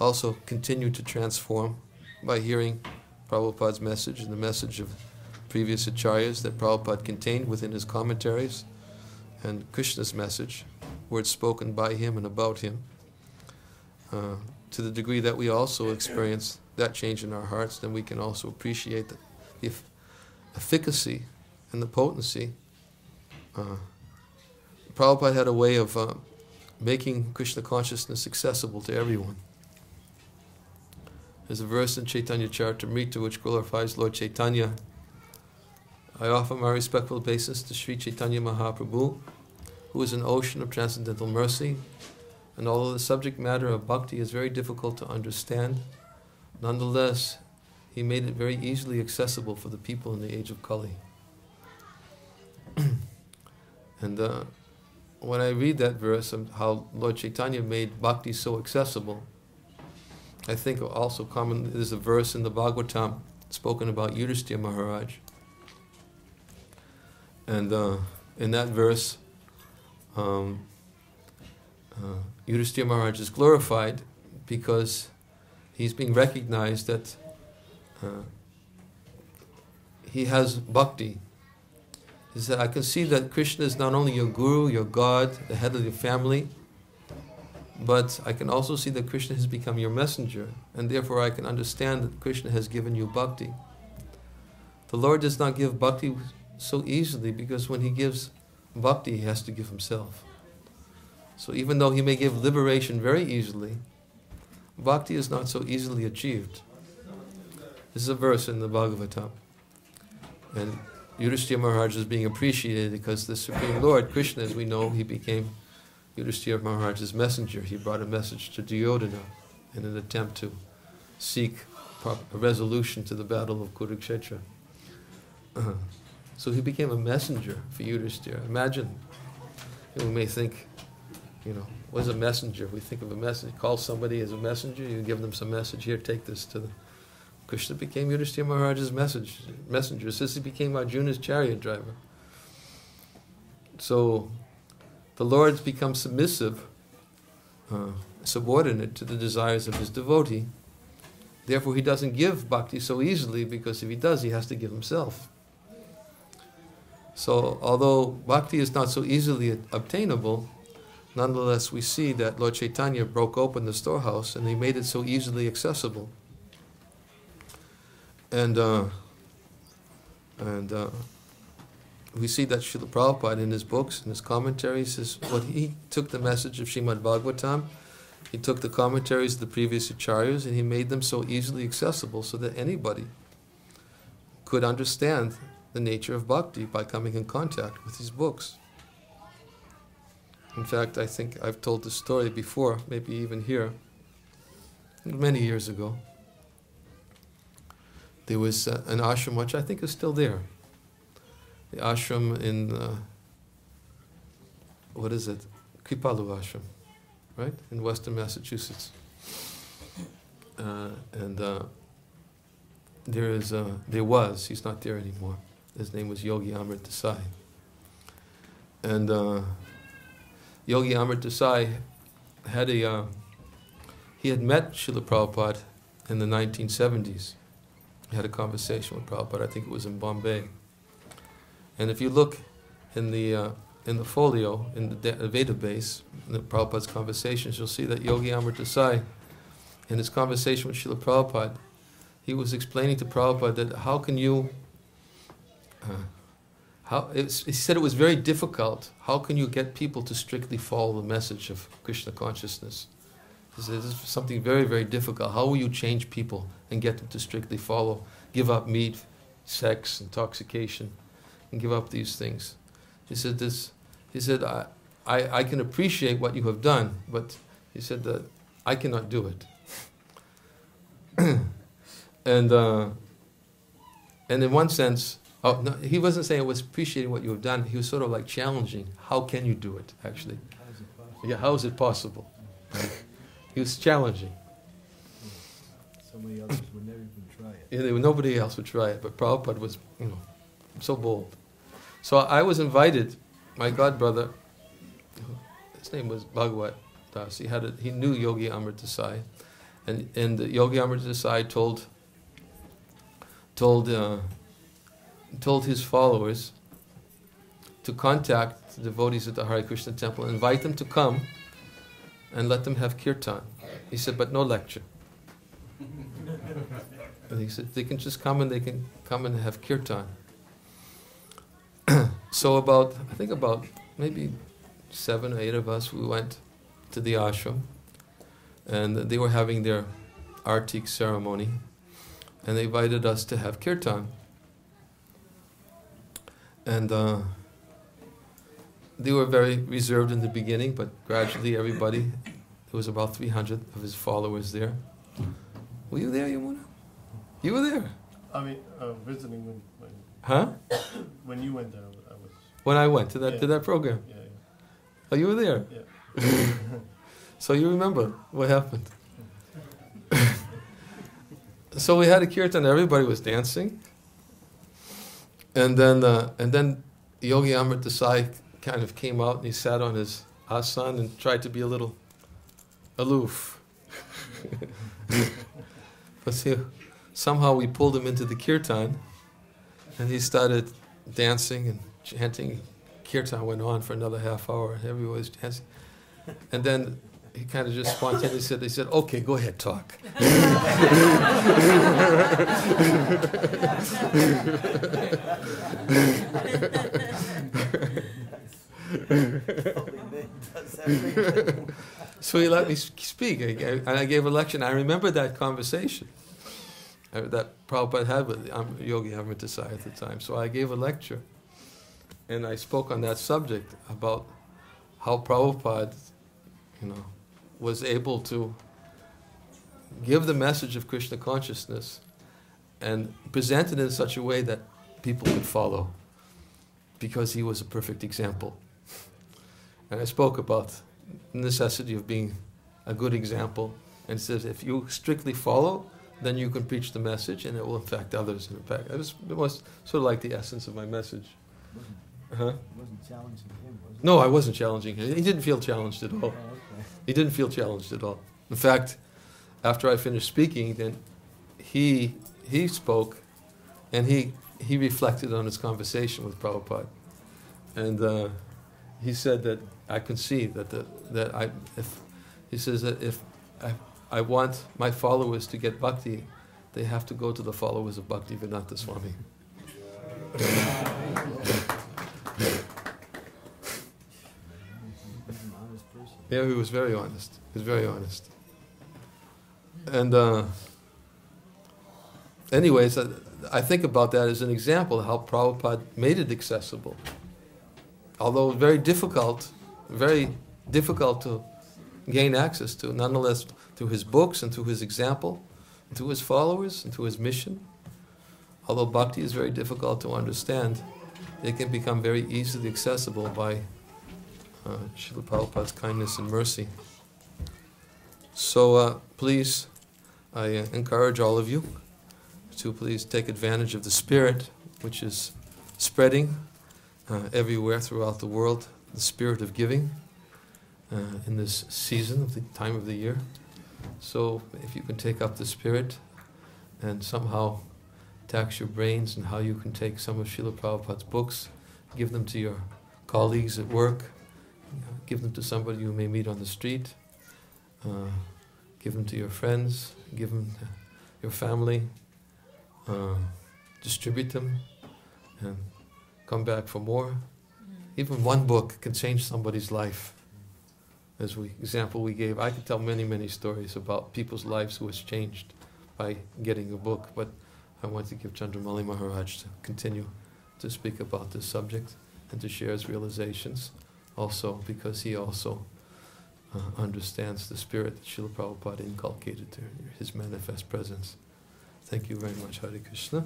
also continue to transform by hearing Prabhupada's message and the message of previous acharyas that Prabhupada contained within his commentaries, and Krishna's message, words spoken by him and about him, to the degree that we also experience that change in our hearts, then we can also appreciate the efficacy and the potency. Prabhupada had a way of making Krishna consciousness accessible to everyone. There's a verse in Chaitanya Charitamrita which glorifies Lord Chaitanya. I offer my respectful obeisance to Sri Chaitanya Mahaprabhu, who is an ocean of transcendental mercy, and although the subject matter of bhakti is very difficult to understand, nonetheless, he made it very easily accessible for the people in the age of Kali. And when I read that verse of how Lord Chaitanya made bhakti so accessible, I think also common there's a verse in the Bhagavatam spoken about Yudhishthira Maharaj. And in that verse, Yudhishthira Maharaj is glorified because he's being recognized that he has bhakti. He said, I can see that Krishna is not only your guru, your God, the head of your family, but I can also see that Krishna has become your messenger, and therefore I can understand that Krishna has given you bhakti. The Lord does not give bhakti so easily, because when he gives bhakti, he has to give himself. So even though he may give liberation very easily, bhakti is not so easily achieved. This is a verse in the Bhagavatam. And Yudhishthira Maharaj is being appreciated because the Supreme Lord, Krishna, as we know, he became Yudhishthira Maharaj's messenger. He brought a message to Duryodhana in an attempt to seek a resolution to the battle of Kurukshetra. So he became a messenger for Yudhishthira. Imagine, we may think, what is a messenger? We think of a message, call somebody as a messenger, you give them some message, here, take this to them. Krishna became Yudhishthira Maharaj's messenger, since he became Arjuna's chariot driver. So the Lord's become submissive, subordinate to the desires of his devotee. Therefore he doesn't give bhakti so easily, because if he does, he has to give himself. So although bhakti is not so easily obtainable, nonetheless we see that Lord Chaitanya broke open the storehouse and he made it so easily accessible. And we see that Srila Prabhupada in his books, in his commentaries, he took the message of Srimad Bhagavatam, he took the commentaries of the previous acharyas, and he made them so easily accessible so that anybody could understand the nature of bhakti by coming in contact with these books. In fact, I think I've told this story before, maybe even here, many years ago. There was an ashram which I think is still there. The ashram in, Kripalu ashram, right? In Western Massachusetts. There was, he's not there anymore. His name was Yogi Amrit Desai. And Yogi Amar Desai had he had met Srila Prabhupada in the 1970s. He had a conversation with Prabhupada, I think it was in Bombay. And if you look in the folio, in the database, in the Prabhupada's conversations, you'll see that Yogi Amar Desai, in his conversation with Srila Prabhupada, he was explaining to Prabhupada that how can you, he said it was very difficult, how can you get people to strictly follow the message of Krishna consciousness? He said, this is something very, very difficult. How will you change people and get them to strictly follow, give up meat, sex, intoxication, and give up these things? He said, I can appreciate what you have done, but he said that I cannot do it. And in one sense, no, he wasn't saying I was appreciating what you have done. He was sort of like challenging. How can you do it, actually? How is it possible? Right? He was challenging. So many others would never even try it. Yeah, nobody else would try it, but Prabhupada was, so bold. So I was invited. My godbrother, his name was Bhagwat Das. He knew Yogi Amar Desai, and Yogi Amar Desai told his followers to contact the devotees at the Hare Krishna temple, and invite them to come and let them have kirtan. He said, but no lecture. And he said, they can just come and have kirtan. So about maybe 7 or 8 of us, we went to the ashram, and they were having their artik ceremony, and they invited us to have kirtan. And they were very reserved in the beginning, but gradually everybody, there was about 300 of his followers there. Were you there, Yamuna? You were there. I mean, visiting when Huh? When you went there, I was. When I went to that program? Yeah. Oh, you were there? Yeah. So you remember what happened. So we had a kirtan, everybody was dancing. And then Yogi Amar Desai kind of came out and he sat on his asan and tried to be a little aloof. But see, somehow we pulled him into the kirtan, and he started dancing and chanting. Kirtan went on for another half hour, and everybody was dancing. And then he kind of just spontaneously said, okay, go ahead, talk. So he let me speak, and I gave a lecture. And I remember that conversation that Prabhupada had with Yogi Amar Desai at the time. So I gave a lecture, and I spoke on that subject about how Prabhupada, was able to give the message of Krishna consciousness and present it in such a way that people could follow, because he was a perfect example. And I spoke about the necessity of being a good example, and says if you strictly follow, then you can preach the message and it will affect others. In fact, it was sort of like the essence of my message. Wasn't challenging him, was it? No, I wasn't challenging him. He didn't feel challenged at all. Oh, okay. He didn't feel challenged at all. In fact, after I finished speaking, then he spoke, and he reflected on his conversation with Prabhupada, and he said that I can see if I want my followers to get bhakti, they have to go to the followers of Bhaktivedanta Swami. Yeah, he was very honest. He was very honest. And anyways, I think about that as an example of how Prabhupada made it accessible. Although very difficult to gain access to, nonetheless through his books and through his example, and through his followers and through his mission. Although bhakti is very difficult to understand, it can become very easily accessible by Srila Prabhupada's kindness and mercy. So please, I encourage all of you to please take advantage of the spirit which is spreading everywhere throughout the world, the spirit of giving. in this season of the time of the year. So if you can take up the spirit and somehow tax your brains and how you can take some of Srila Prabhupada's books, give them to your colleagues at work, give them to somebody you may meet on the street, give them to your friends, give them to your family, distribute them, and come back for more. Even one book can change somebody's life. As example we gave, I could tell many, many stories about people's lives who was changed by getting a book, but I want to give Chandramali Maharaj to continue to speak about this subject and to share his realizations, also because he also understands the spirit that Srila Prabhupada inculcated to his manifest presence. Thank you very much. Hare Krishna.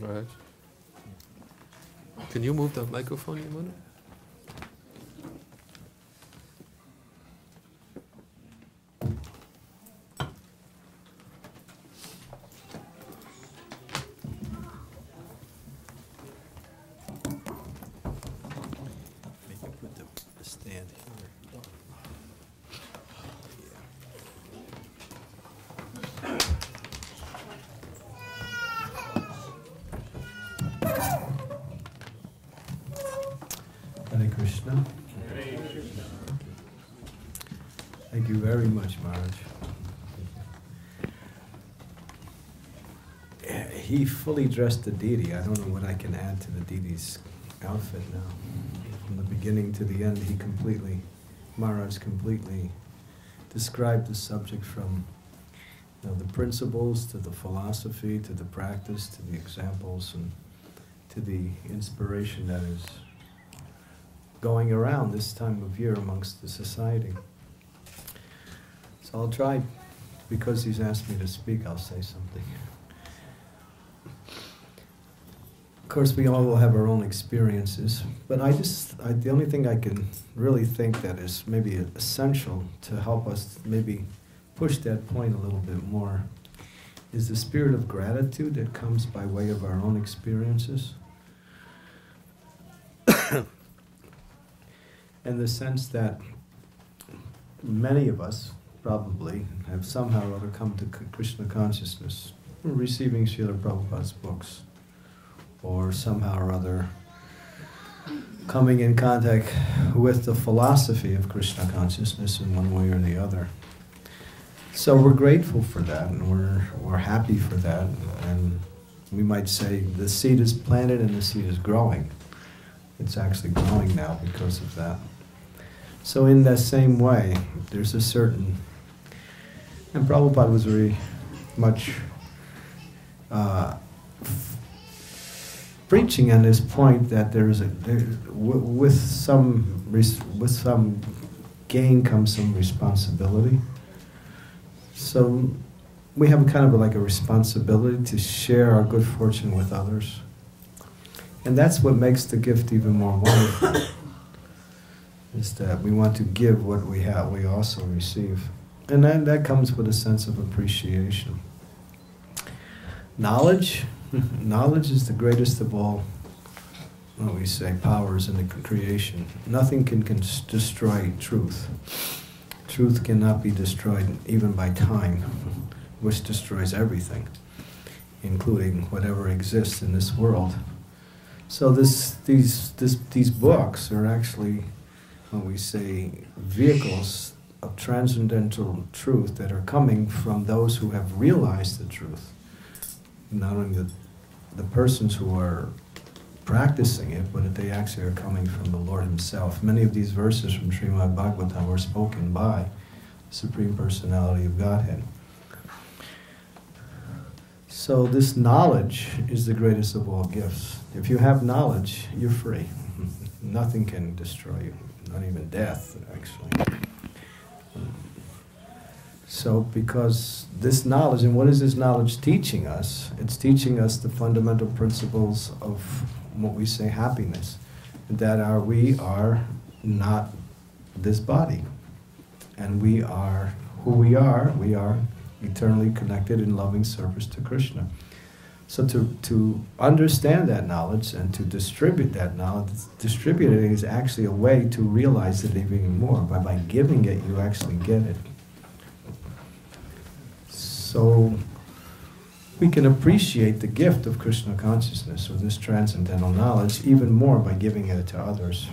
Right. Can you move the microphone, Yamuna? Hare Krishna. Thank you very much, Maharaj. He fully dressed the deity. I don't know what I can add to the deity's outfit now. From the beginning to the end, Maharaj completely described the subject from the principles to the philosophy to the practice to the examples and to the inspiration that is going around this time of year amongst the society. So I'll try, because he's asked me to speak, I'll say something. Of course, we all will have our own experiences, but the only thing I can really think that is maybe essential to help us maybe push that point a little bit more is the spirit of gratitude that comes by way of our own experiences. In the sense that many of us probably have somehow or other come to Krishna consciousness, receiving Srila Prabhupada's books, or somehow or other coming in contact with the philosophy of Krishna consciousness in one way or the other. So we're grateful for that, and we're happy for that, and we might say the seed is planted and the seed is growing. It's actually growing now because of that. So in that same way, there's a certain, and Prabhupada was very much preaching on this point that with some gain comes some responsibility. So we have kind of like a responsibility to share our good fortune with others. And that's what makes the gift even more wonderful, is that we want to give what we have, we also receive. And then that comes with a sense of appreciation. Knowledge is the greatest of all, what we say, powers in the creation. Nothing can destroy truth. Truth cannot be destroyed even by time, which destroys everything, including whatever exists in this world. So these books are actually, what we say, vehicles of transcendental truth that are coming from those who have realized the truth. Not only the persons who are practicing it, but that they actually are coming from the Lord Himself. Many of these verses from Srimad Bhagavatam were spoken by the Supreme Personality of Godhead. So this knowledge is the greatest of all gifts. If you have knowledge, you're free. Nothing can destroy you, not even death, actually. So because this knowledge, and what is this knowledge teaching us? It's teaching us the fundamental principles of what we say happiness, that we are not this body, and we are who we are eternally connected in loving service to Krishna. So to understand that knowledge and to distribute that knowledge, distributing is actually a way to realize it even more. By giving it, you actually get it. So we can appreciate the gift of Krishna consciousness or this transcendental knowledge even more by giving it to others.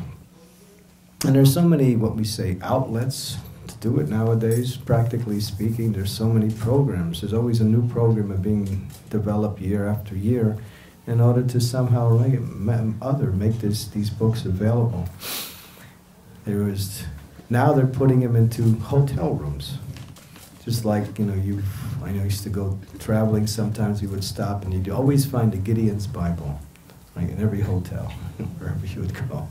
And there's so many, what we say, outlets to do it nowadays. Practically speaking, there's so many programs. There's always a new program being developed year after year in order to somehow make these books available. Now they're putting them into hotel rooms. Just like, I used to go traveling, sometimes we would stop and you'd always find a Gideon's Bible, right, in every hotel, wherever you would go.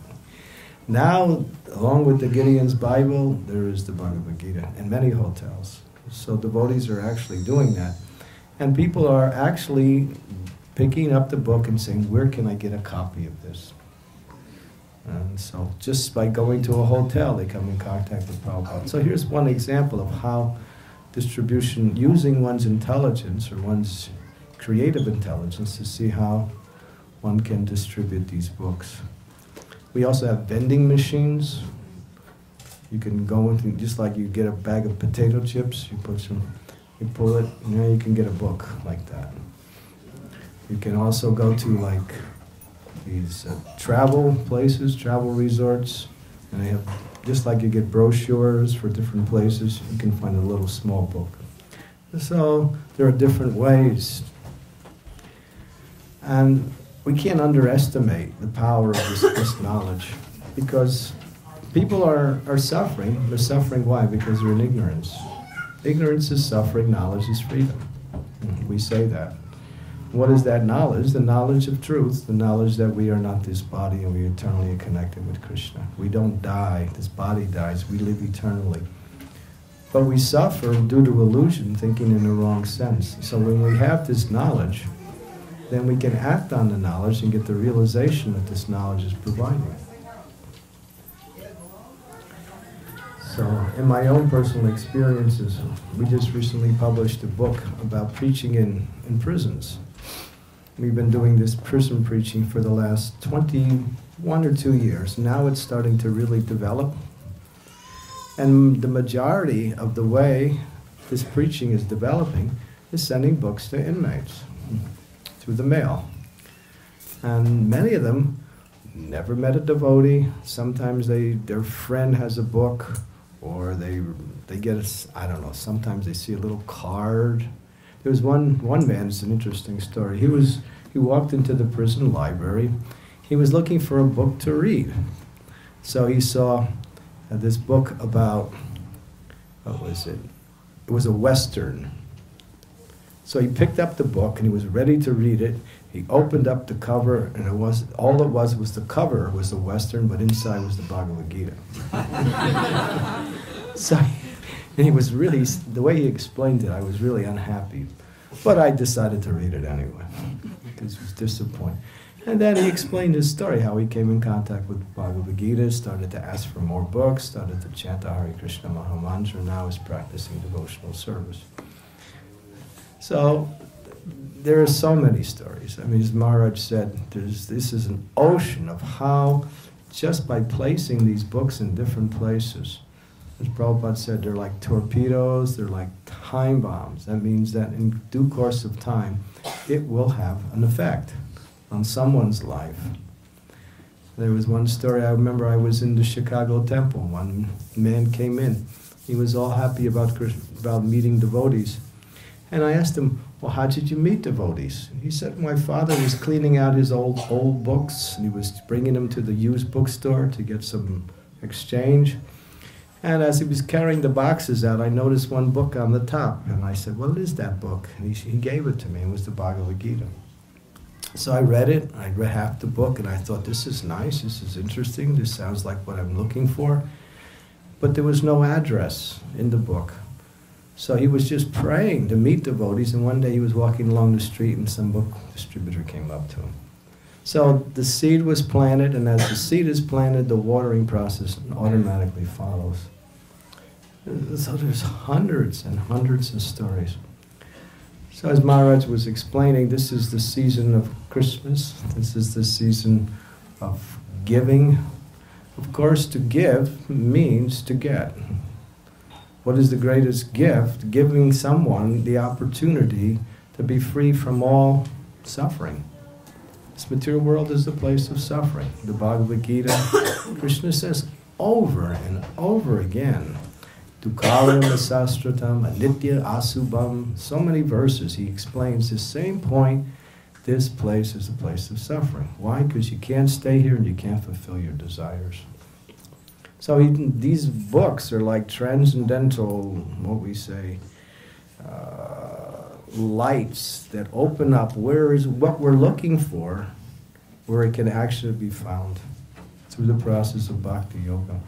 Now, along with the Gideon's Bible, there is the Bhagavad Gita in many hotels. So devotees are actually doing that. And people are actually picking up the book and saying, where can I get a copy of this? And so just by going to a hotel, they come in contact with Prabhupada. So here's one example of how distribution, using one's intelligence or one's creative intelligence to see how one can distribute these books. We also have vending machines. You can go into, just like you get a bag of potato chips, you pull it, you can get a book like that. You can also go to like these travel places, travel resorts, and they have, just like you get brochures for different places, you can find a little small book. So there are different ways. And we can't underestimate the power of this knowledge, because people are suffering. They're suffering why? Because they're in ignorance. Ignorance is suffering, knowledge is freedom. We say that. What is that knowledge? The knowledge of truth, the knowledge that we are not this body and we are eternally connected with Krishna. We don't die, this body dies, we live eternally. But we suffer due to illusion, thinking in the wrong sense. So when we have this knowledge, then we can act on the knowledge and get the realization that this knowledge is providing. So, in my own personal experiences, we just recently published a book about preaching in prisons. We've been doing this prison preaching for the last 21 or 2 years. Now it's starting to really develop. And the majority of the way this preaching is developing is sending books to inmates through the mail. And many of them never met a devotee. Sometimes their friend has a book, or they get I don't know, sometimes they see a little card. There was one man, it's an interesting story. He walked into the prison library. He was looking for a book to read. So he saw this book about, what was it? It was a Western. So he picked up the book and he was ready to read it. He opened up the cover, and all it was the cover was the Western, but inside was the Bhagavad Gita. So and he was really, the way he explained it, I was really unhappy. But I decided to read it anyway, because it was disappointing. And then he explained his story, how he came in contact with Bhagavad Gita, started to ask for more books, started to chant the Hare Krishna Maha Mantra, now is practicing devotional service. So there are so many stories. I mean, as Maharaj said, this is an ocean of how, just by placing these books in different places, as Prabhupada said, they're like torpedoes, they're like time bombs. That means that in due course of time, it will have an effect on someone's life. There was one story, I remember I was in the Chicago temple. One man came in. He was all happy about meeting devotees. And I asked him, well, how did you meet devotees? He said, my father was cleaning out his old books, and he was bringing them to the used bookstore to get some exchange. And as he was carrying the boxes out, I noticed one book on the top. And I said, what is that book? And he gave it to me. It was the Bhagavad Gita. So I read it. I read half the book, and I thought, this is nice. This is interesting. This sounds like what I'm looking for. But there was no address in the book. So he was just praying to meet devotees, and one day he was walking along the street, and some book distributor came up to him. So the seed was planted, and as the seed is planted, the watering process automatically follows. So there's hundreds and hundreds of stories. So as Maharaj was explaining, this is the season of Christmas. This is the season of giving. Of course, to give means to get. What is the greatest gift? Giving someone the opportunity to be free from all suffering. This material world is the place of suffering. The Bhagavad Gita, Krishna says over and over again, Dukkharam asastratam, anitya asubham, so many verses he explains the same point. This place is a place of suffering. Why? Because you can't stay here and you can't fulfill your desires. So these books are like transcendental, what we say, lights that open up where is what we're looking for, where it can actually be found through the process of bhakti yoga.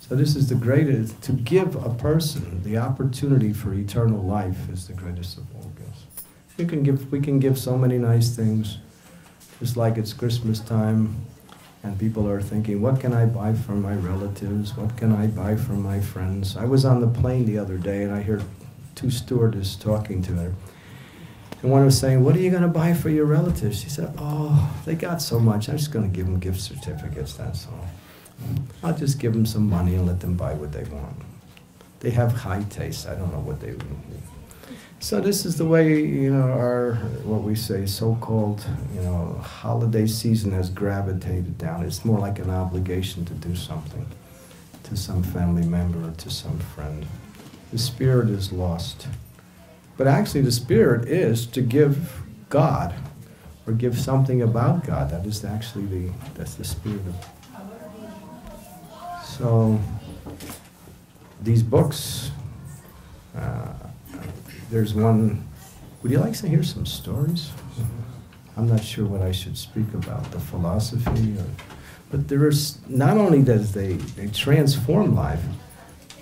So this is the greatest, to give a person the opportunity for eternal life is the greatest of all gifts. We can give so many nice things, just like it's Christmas time, and people are thinking, what can I buy for my relatives? What can I buy for my friends? I was on the plane the other day, and I heard two stewardesses talking to her. And one was saying, what are you going to buy for your relatives? She said, oh, they got so much. I'm just going to give them gift certificates, that's all. I'll just give them some money and let them buy what they want. They have high taste. I don't know what they would need. So this is the way, our, what we say, so-called, holiday season has gravitated down. It's more like an obligation to do something to some family member or to some friend. The spirit is lost. But actually the spirit is to give God, or give something about God. That is actually that's the spirit of. So these books, there's one, would you like to hear some stories? I'm not sure what I should speak about, the philosophy, but there is, not only does they transform life,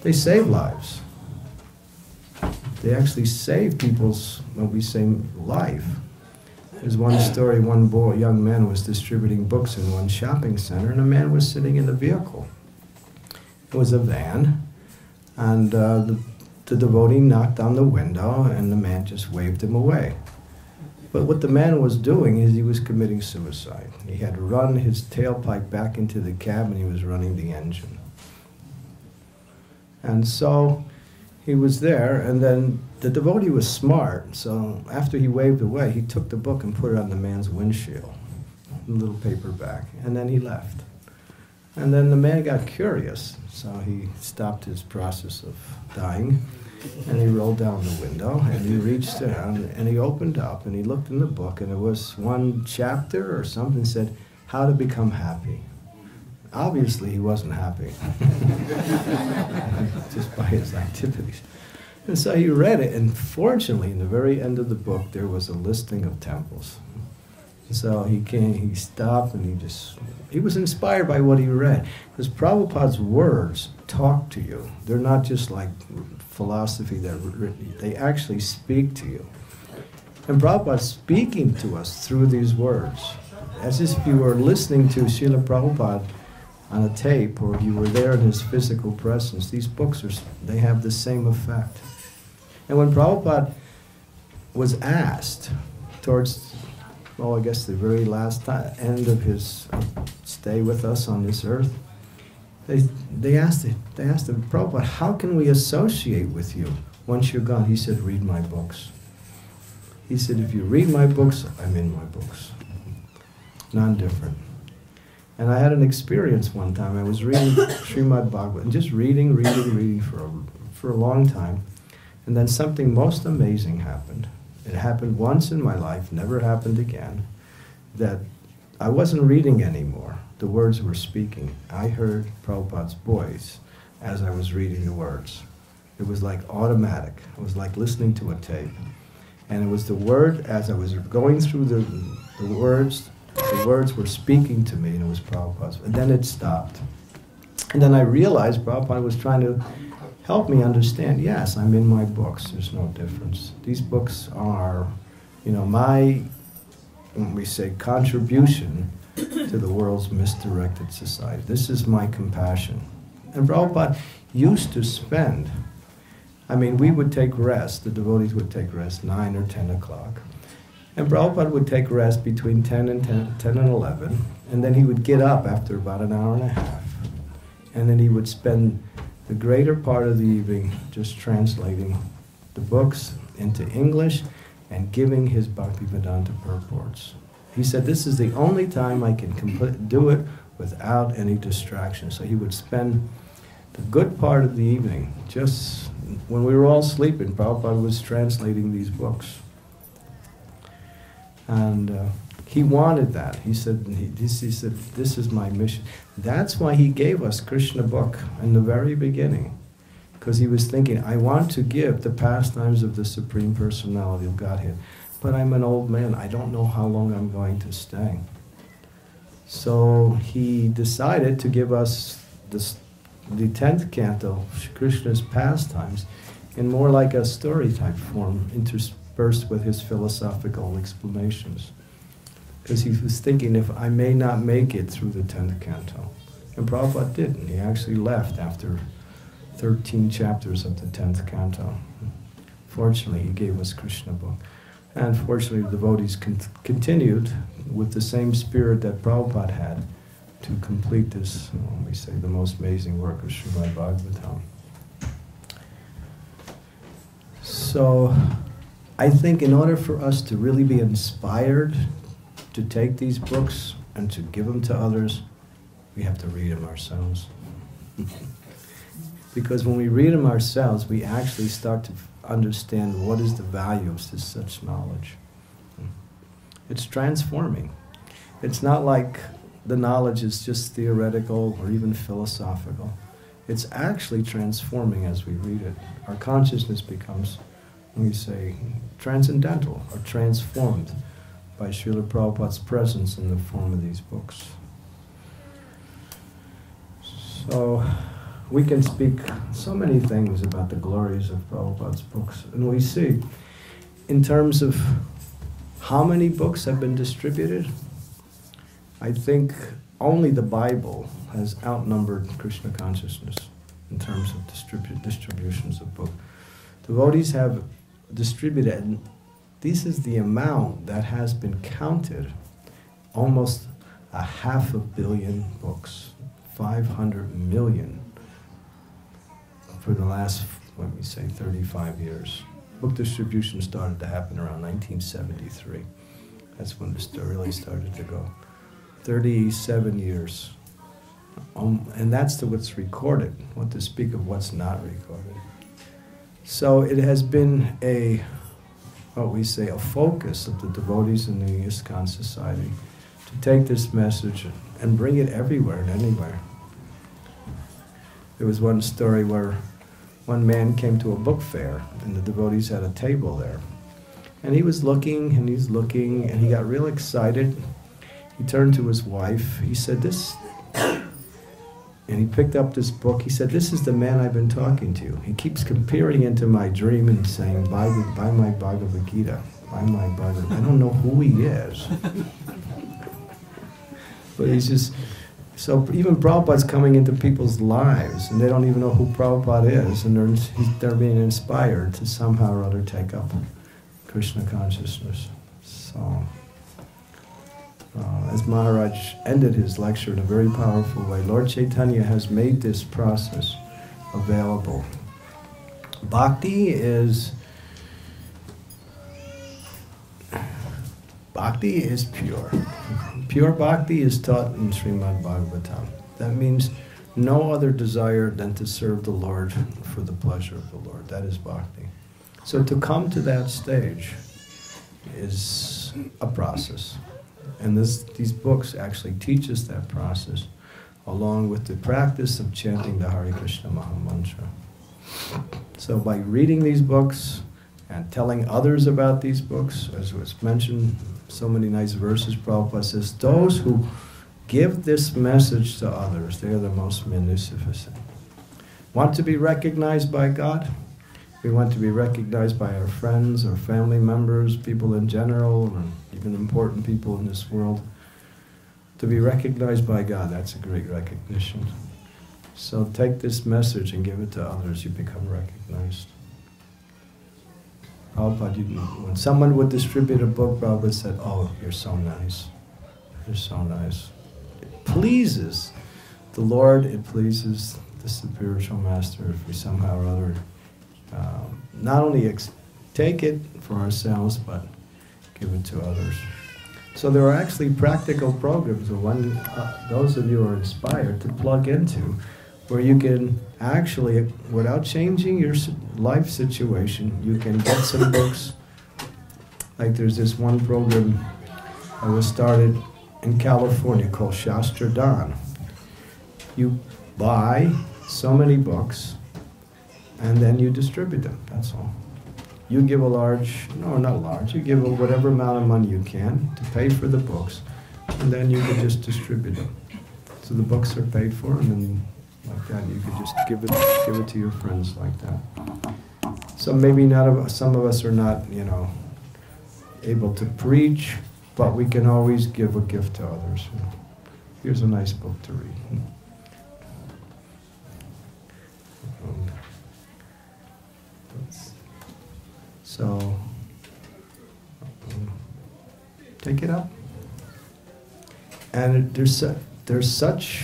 they save lives. They actually save people's, what we say, life. There's one story, one young man was distributing books in one shopping center, and a man was sitting in the vehicle. It was a van, and the devotee knocked on the window, and the man just waved him away. But what the man was doing is he was committing suicide. He had run his tailpipe back into the cab, and he was running the engine. And so he was there, and then the devotee was smart, so after he waved away, he took the book and put it on the man's windshield, a little paperback, and then he left. And then the man got curious, so he stopped his process of dying, and he rolled down the window, and he reached down, and he opened up, and he looked in the book, and it was one chapter or something said, how to become happy. Obviously, he wasn't happy, just by his activities. And so he read it, and fortunately, in the very end of the book, there was a listing of temples. So he stopped, and he was inspired by what he read. Because Prabhupada's words talk to you. They're not just like philosophy that they actually speak to you. And Prabhupada's speaking to us through these words, as if you were listening to Srila Prabhupada on a tape, or you were there in his physical presence. These books, they have the same effect. And when Prabhupada was asked towards, I guess the very last end of his stay with us on this earth, they asked him, Prabhupada, how can we associate with you once you're gone? He said, read my books. He said, if you read my books, I'm in my books. Non-different. And I had an experience one time. I was reading Srimad Bhagavatam, and just reading for a long time. And then something most amazing happened. It happened once in my life, never happened again, that I wasn't reading anymore. The words were speaking. I heard Prabhupada's voice as I was reading the words. It was like automatic. It was like listening to a tape. And it was the word, as I was going through the words were speaking to me, and it was Prabhupada's. And then it stopped. And then I realized Prabhupada was trying to help me understand, yes, I'm in my books, there's no difference. These books are, my, when we say, contribution to the world's misdirected society. This is my compassion. And Prabhupada used to spend I mean, we would take rest, the devotees would take rest 9 or 10 o'clock. And Prabhupada would take rest between 10 and 11, and then he would get up after about an hour and a half. And then he would spend the greater part of the evening just translating the books into English and giving his Bhaktivedanta purports. He said, this is the only time I can do it without any distraction. So he would spend the good part of the evening, just when we were all sleeping, Prabhupada was translating these books. And he wanted that. He said, this is my mission. That's why he gave us Krishna book in the very beginning. Because he was thinking, I want to give the pastimes of the Supreme Personality of Godhead. But I'm an old man. I don't know how long I'm going to stay. So he decided to give us the 10th canto, Krishna's pastimes, in more like a story type form, interspersed with his philosophical explanations. Because he was thinking, if I may not make it through the 10th canto. And Prabhupada didn't. He actually left after 13 chapters of the 10th canto. Fortunately, he gave us Krishna book. And fortunately, the devotees continued with the same spirit that Prabhupada had to complete this, we say, the most amazing work of Srimad Bhagavatam. So, I think in order for us to really be inspired to take these books and to give them to others, we have to read them ourselves. Because when we read them ourselves, we actually start to understand what is the value of such knowledge. It's transforming. It's not like the knowledge is just theoretical or even philosophical. It's actually transforming as we read it. Our consciousness becomes, we say, transcendental or transformed by Srila Prabhupada's presence in the form of these books. So, we can speak so many things about the glories of Prabhupada's books. And we see, in terms of how many books have been distributed, I think only the Bible has outnumbered Krishna consciousness in terms of distributions of books. Devotees have distributed, and this is the amount that has been counted, almost 500 million books, 500 million. For the last, let me say, 35 years. Book distribution started to happen around 1973. That's when this really started to go. 37 years. And that's what's recorded, what to speak of what's not recorded. So it has been a focus of the devotees in the ISKCON society to take this message and bring it everywhere and anywhere. There was one story where one man came to a book fair, and the devotees had a table there. And he was looking, and he's looking, and he got real excited. He turned to his wife. He said, and he picked up this book. He said, this is the man I've been talking to. He keeps appearing into my dream and saying, buy my Bhagavad Gita, buy my Bhagavad. I don't know who he is. But he's just... So even Prabhupada's coming into people's lives, and they don't even know who Prabhupada is, and they're being inspired to somehow or other take up Krishna consciousness. So, as Maharaj ended his lecture in a very powerful way, Lord Chaitanya has made this process available. Bhakti is pure. Pure bhakti is taught in Srimad Bhagavatam. That means no other desire than to serve the Lord for the pleasure of the Lord. That is bhakti. So to come to that stage is a process. And these books actually teach us that process, along with the practice of chanting the Hare Krishna Maha Mantra. So by reading these books and telling others about these books, as was mentioned, so many nice verses, Prabhupada says, those who give this message to others, they are the most magnificent. Want to be recognized by God? We want to be recognized by our friends, our family members, people in general, or even important people in this world. To be recognized by God, that's a great recognition. So take this message and give it to others, you become recognized. Prabhupada, when someone would distribute a book, Prabhupada said, "Oh, you're so nice. You're so nice." It pleases the Lord, it pleases the spiritual master if we somehow or other not only take it for ourselves, but give it to others. So there are actually practical programs, those of you who are inspired to plug into, where you can actually, without changing your life situation, you can get some books. Like there's this one program that was started in California called Shastra Dan. You buy so many books, and then you distribute them, that's all. You give you give whatever amount of money you can to pay for the books, and then you can just distribute them. So the books are paid for, and then like that, you could just give it to your friends like that. So maybe some of us are not, able to preach, but we can always give a gift to others. Here's a nice book to read. So, take it up. And there's such,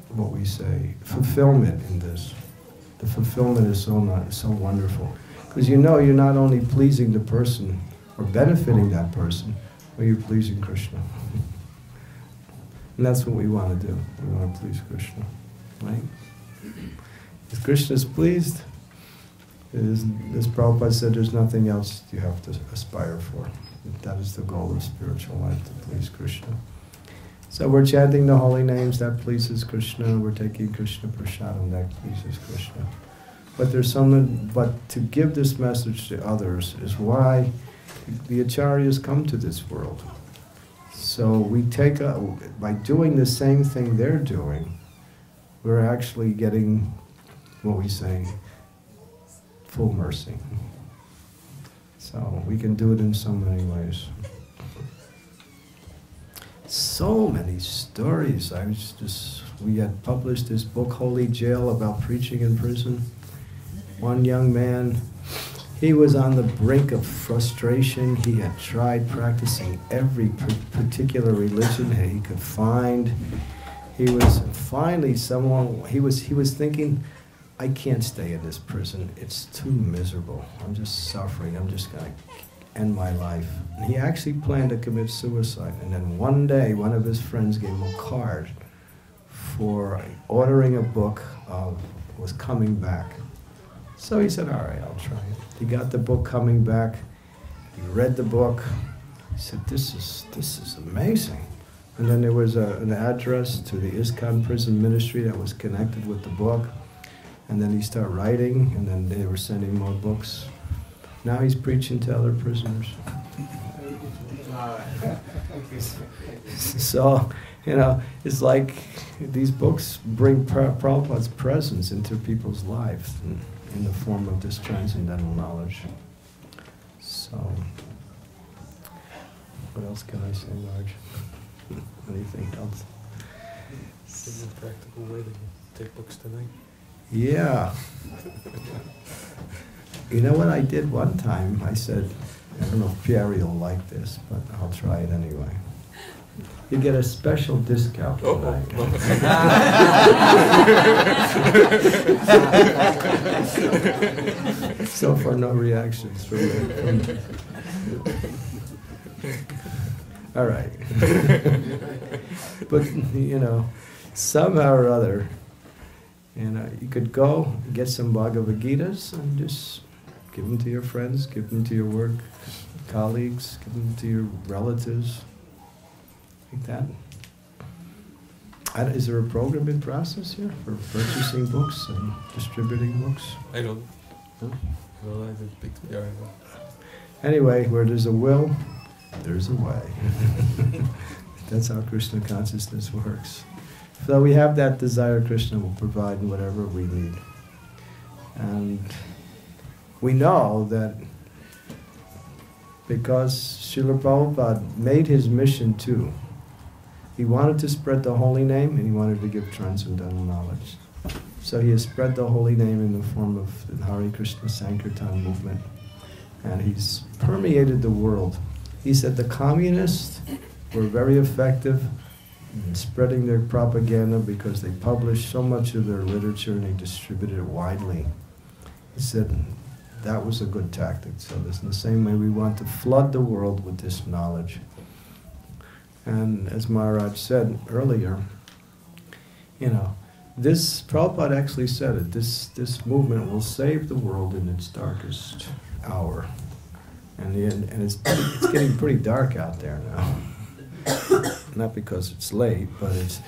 what we say, fulfillment in this. The fulfillment is so wonderful. Because you're not only pleasing the person or benefiting that person, but you're pleasing Krishna. And that's what we want to do. We want to please Krishna. Right? If Krishna is pleased, as Prabhupada said, there's nothing else you have to aspire for. That is the goal of spiritual life, to please Krishna. So we're chanting the holy names, that pleases Krishna. We're taking Krishna prasadam, that pleases Krishna. But to give this message to others is why the acharyas come to this world. So we by doing the same thing they're doing, we're actually getting, what we say, full mercy. So we can do it in so many ways. So many stories. We had published this book, Holy Jail, about preaching in prison. One young man, he was on the brink of frustration. He had tried practicing every particular religion that he could find. He was thinking, I can't stay in this prison. It's too miserable. I'm just suffering. I'm just going to end my life. And he actually planned to commit suicide. And then one day, one of his friends gave him a card for ordering a book was Coming Back. So he said, all right, I'll try it. He got the book Coming Back. He read the book. He said, this is amazing. And then there was an address to the ISKCON prison ministry that was connected with the book. And then he started writing, and then they were sending more books. Now he's preaching to other prisoners. So, it's like these books bring Prabhupada's presence into people's lives in the form of this transcendental knowledge. So, what else can I say, Marge? Anything else? Is it a practical way to take books tonight? Yeah. You know what I did one time? I said, I don't know if Pierre will like this, but I'll try it anyway. You get a special discount tonight. So far, no reactions from me. All right. But, somehow or other, you could go get some Bhagavad Gitas and just give them to your friends, give them to your work colleagues, give them to your relatives, like that. Is there a program in process here for purchasing books and distributing books? I don't. No? Well, I didn't speak to Pierre. Anyway, where there's a will, there's a way. That's how Krishna consciousness works. So we have that desire, Krishna will provide whatever we need. And we know that because Srila Prabhupada made his mission too. He wanted to spread the holy name and he wanted to give transcendental knowledge. So he has spread the holy name in the form of the Hare Krishna Sankirtan movement. and he's permeated the world. He said the communists were very effective in spreading their propaganda because they published so much of their literature and they distributed it widely. He said that was a good tactic. So in the same way we want to flood the world with this knowledge. And as Maharaj said earlier, you know, this, Prabhupada actually said it, this movement will save the world in its darkest hour. And it's getting pretty dark out there now. Not because it's late, but it's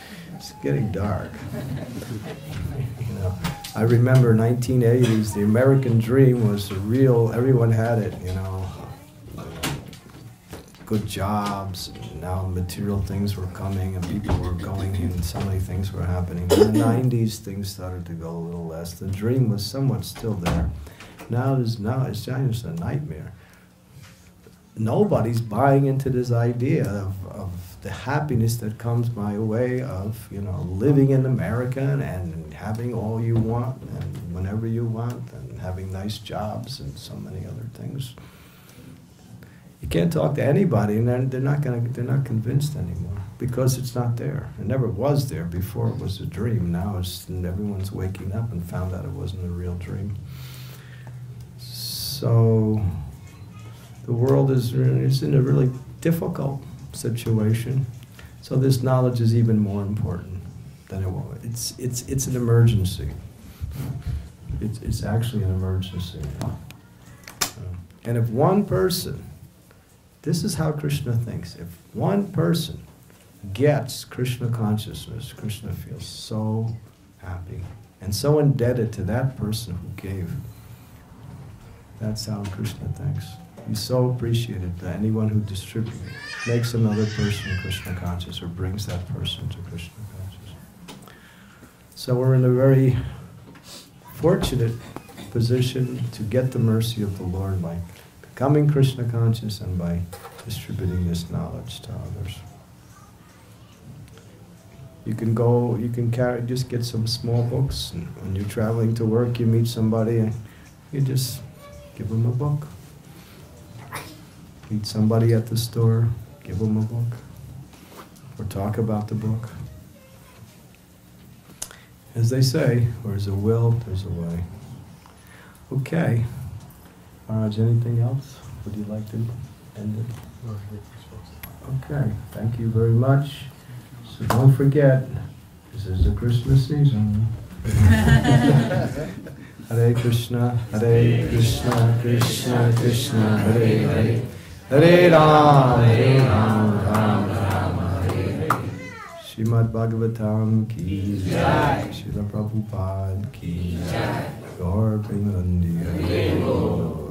getting dark. You know, I remember 1980s, the American dream was real, everyone had it, you know, good jobs, and now material things were coming and people were going in, so many things were happening. In the 90s, things started to go a little less. The dream was somewhat still there. Now it's just a nightmare. Nobody's buying into this idea of the happiness that comes by way of, you know, living in America and having all you want and whenever you want and having nice jobs and so many other things. You can't talk to anybody, and they're not convinced anymore because it's not there. It never was there before. It was a dream. Now and everyone's waking up and found out it wasn't a real dream. So the world is in a really difficult situation. So this knowledge is even more important than it was. It's an emergency. It's actually an emergency. And if one person, this is how Krishna thinks, if one person gets Krishna consciousness, Krishna feels so happy and so indebted to that person who gave. That's how Krishna thinks. He's so appreciated that anyone who distributes makes another person Krishna conscious or brings that person to Krishna conscious. So we're in a very fortunate position to get the mercy of the Lord by becoming Krishna conscious and by distributing this knowledge to others. You can just get some small books, and when you're traveling to work, you meet somebody and you just give them a book. Meet somebody at the store, give them a book, or talk about the book. As they say, where's a will, there's a way. Okay. Maharaj, anything else? Would you like to end it? Okay, thank you very much. So don't forget, this is the Christmas season. Hare Krishna, Krishna Krishna, Hare Hare. Hare Ram, Ram Ram, Hare Hare. Srimad Bhagavatam ki jai, Srila Prabhupada ki jai, Gaur Premanandi Hare.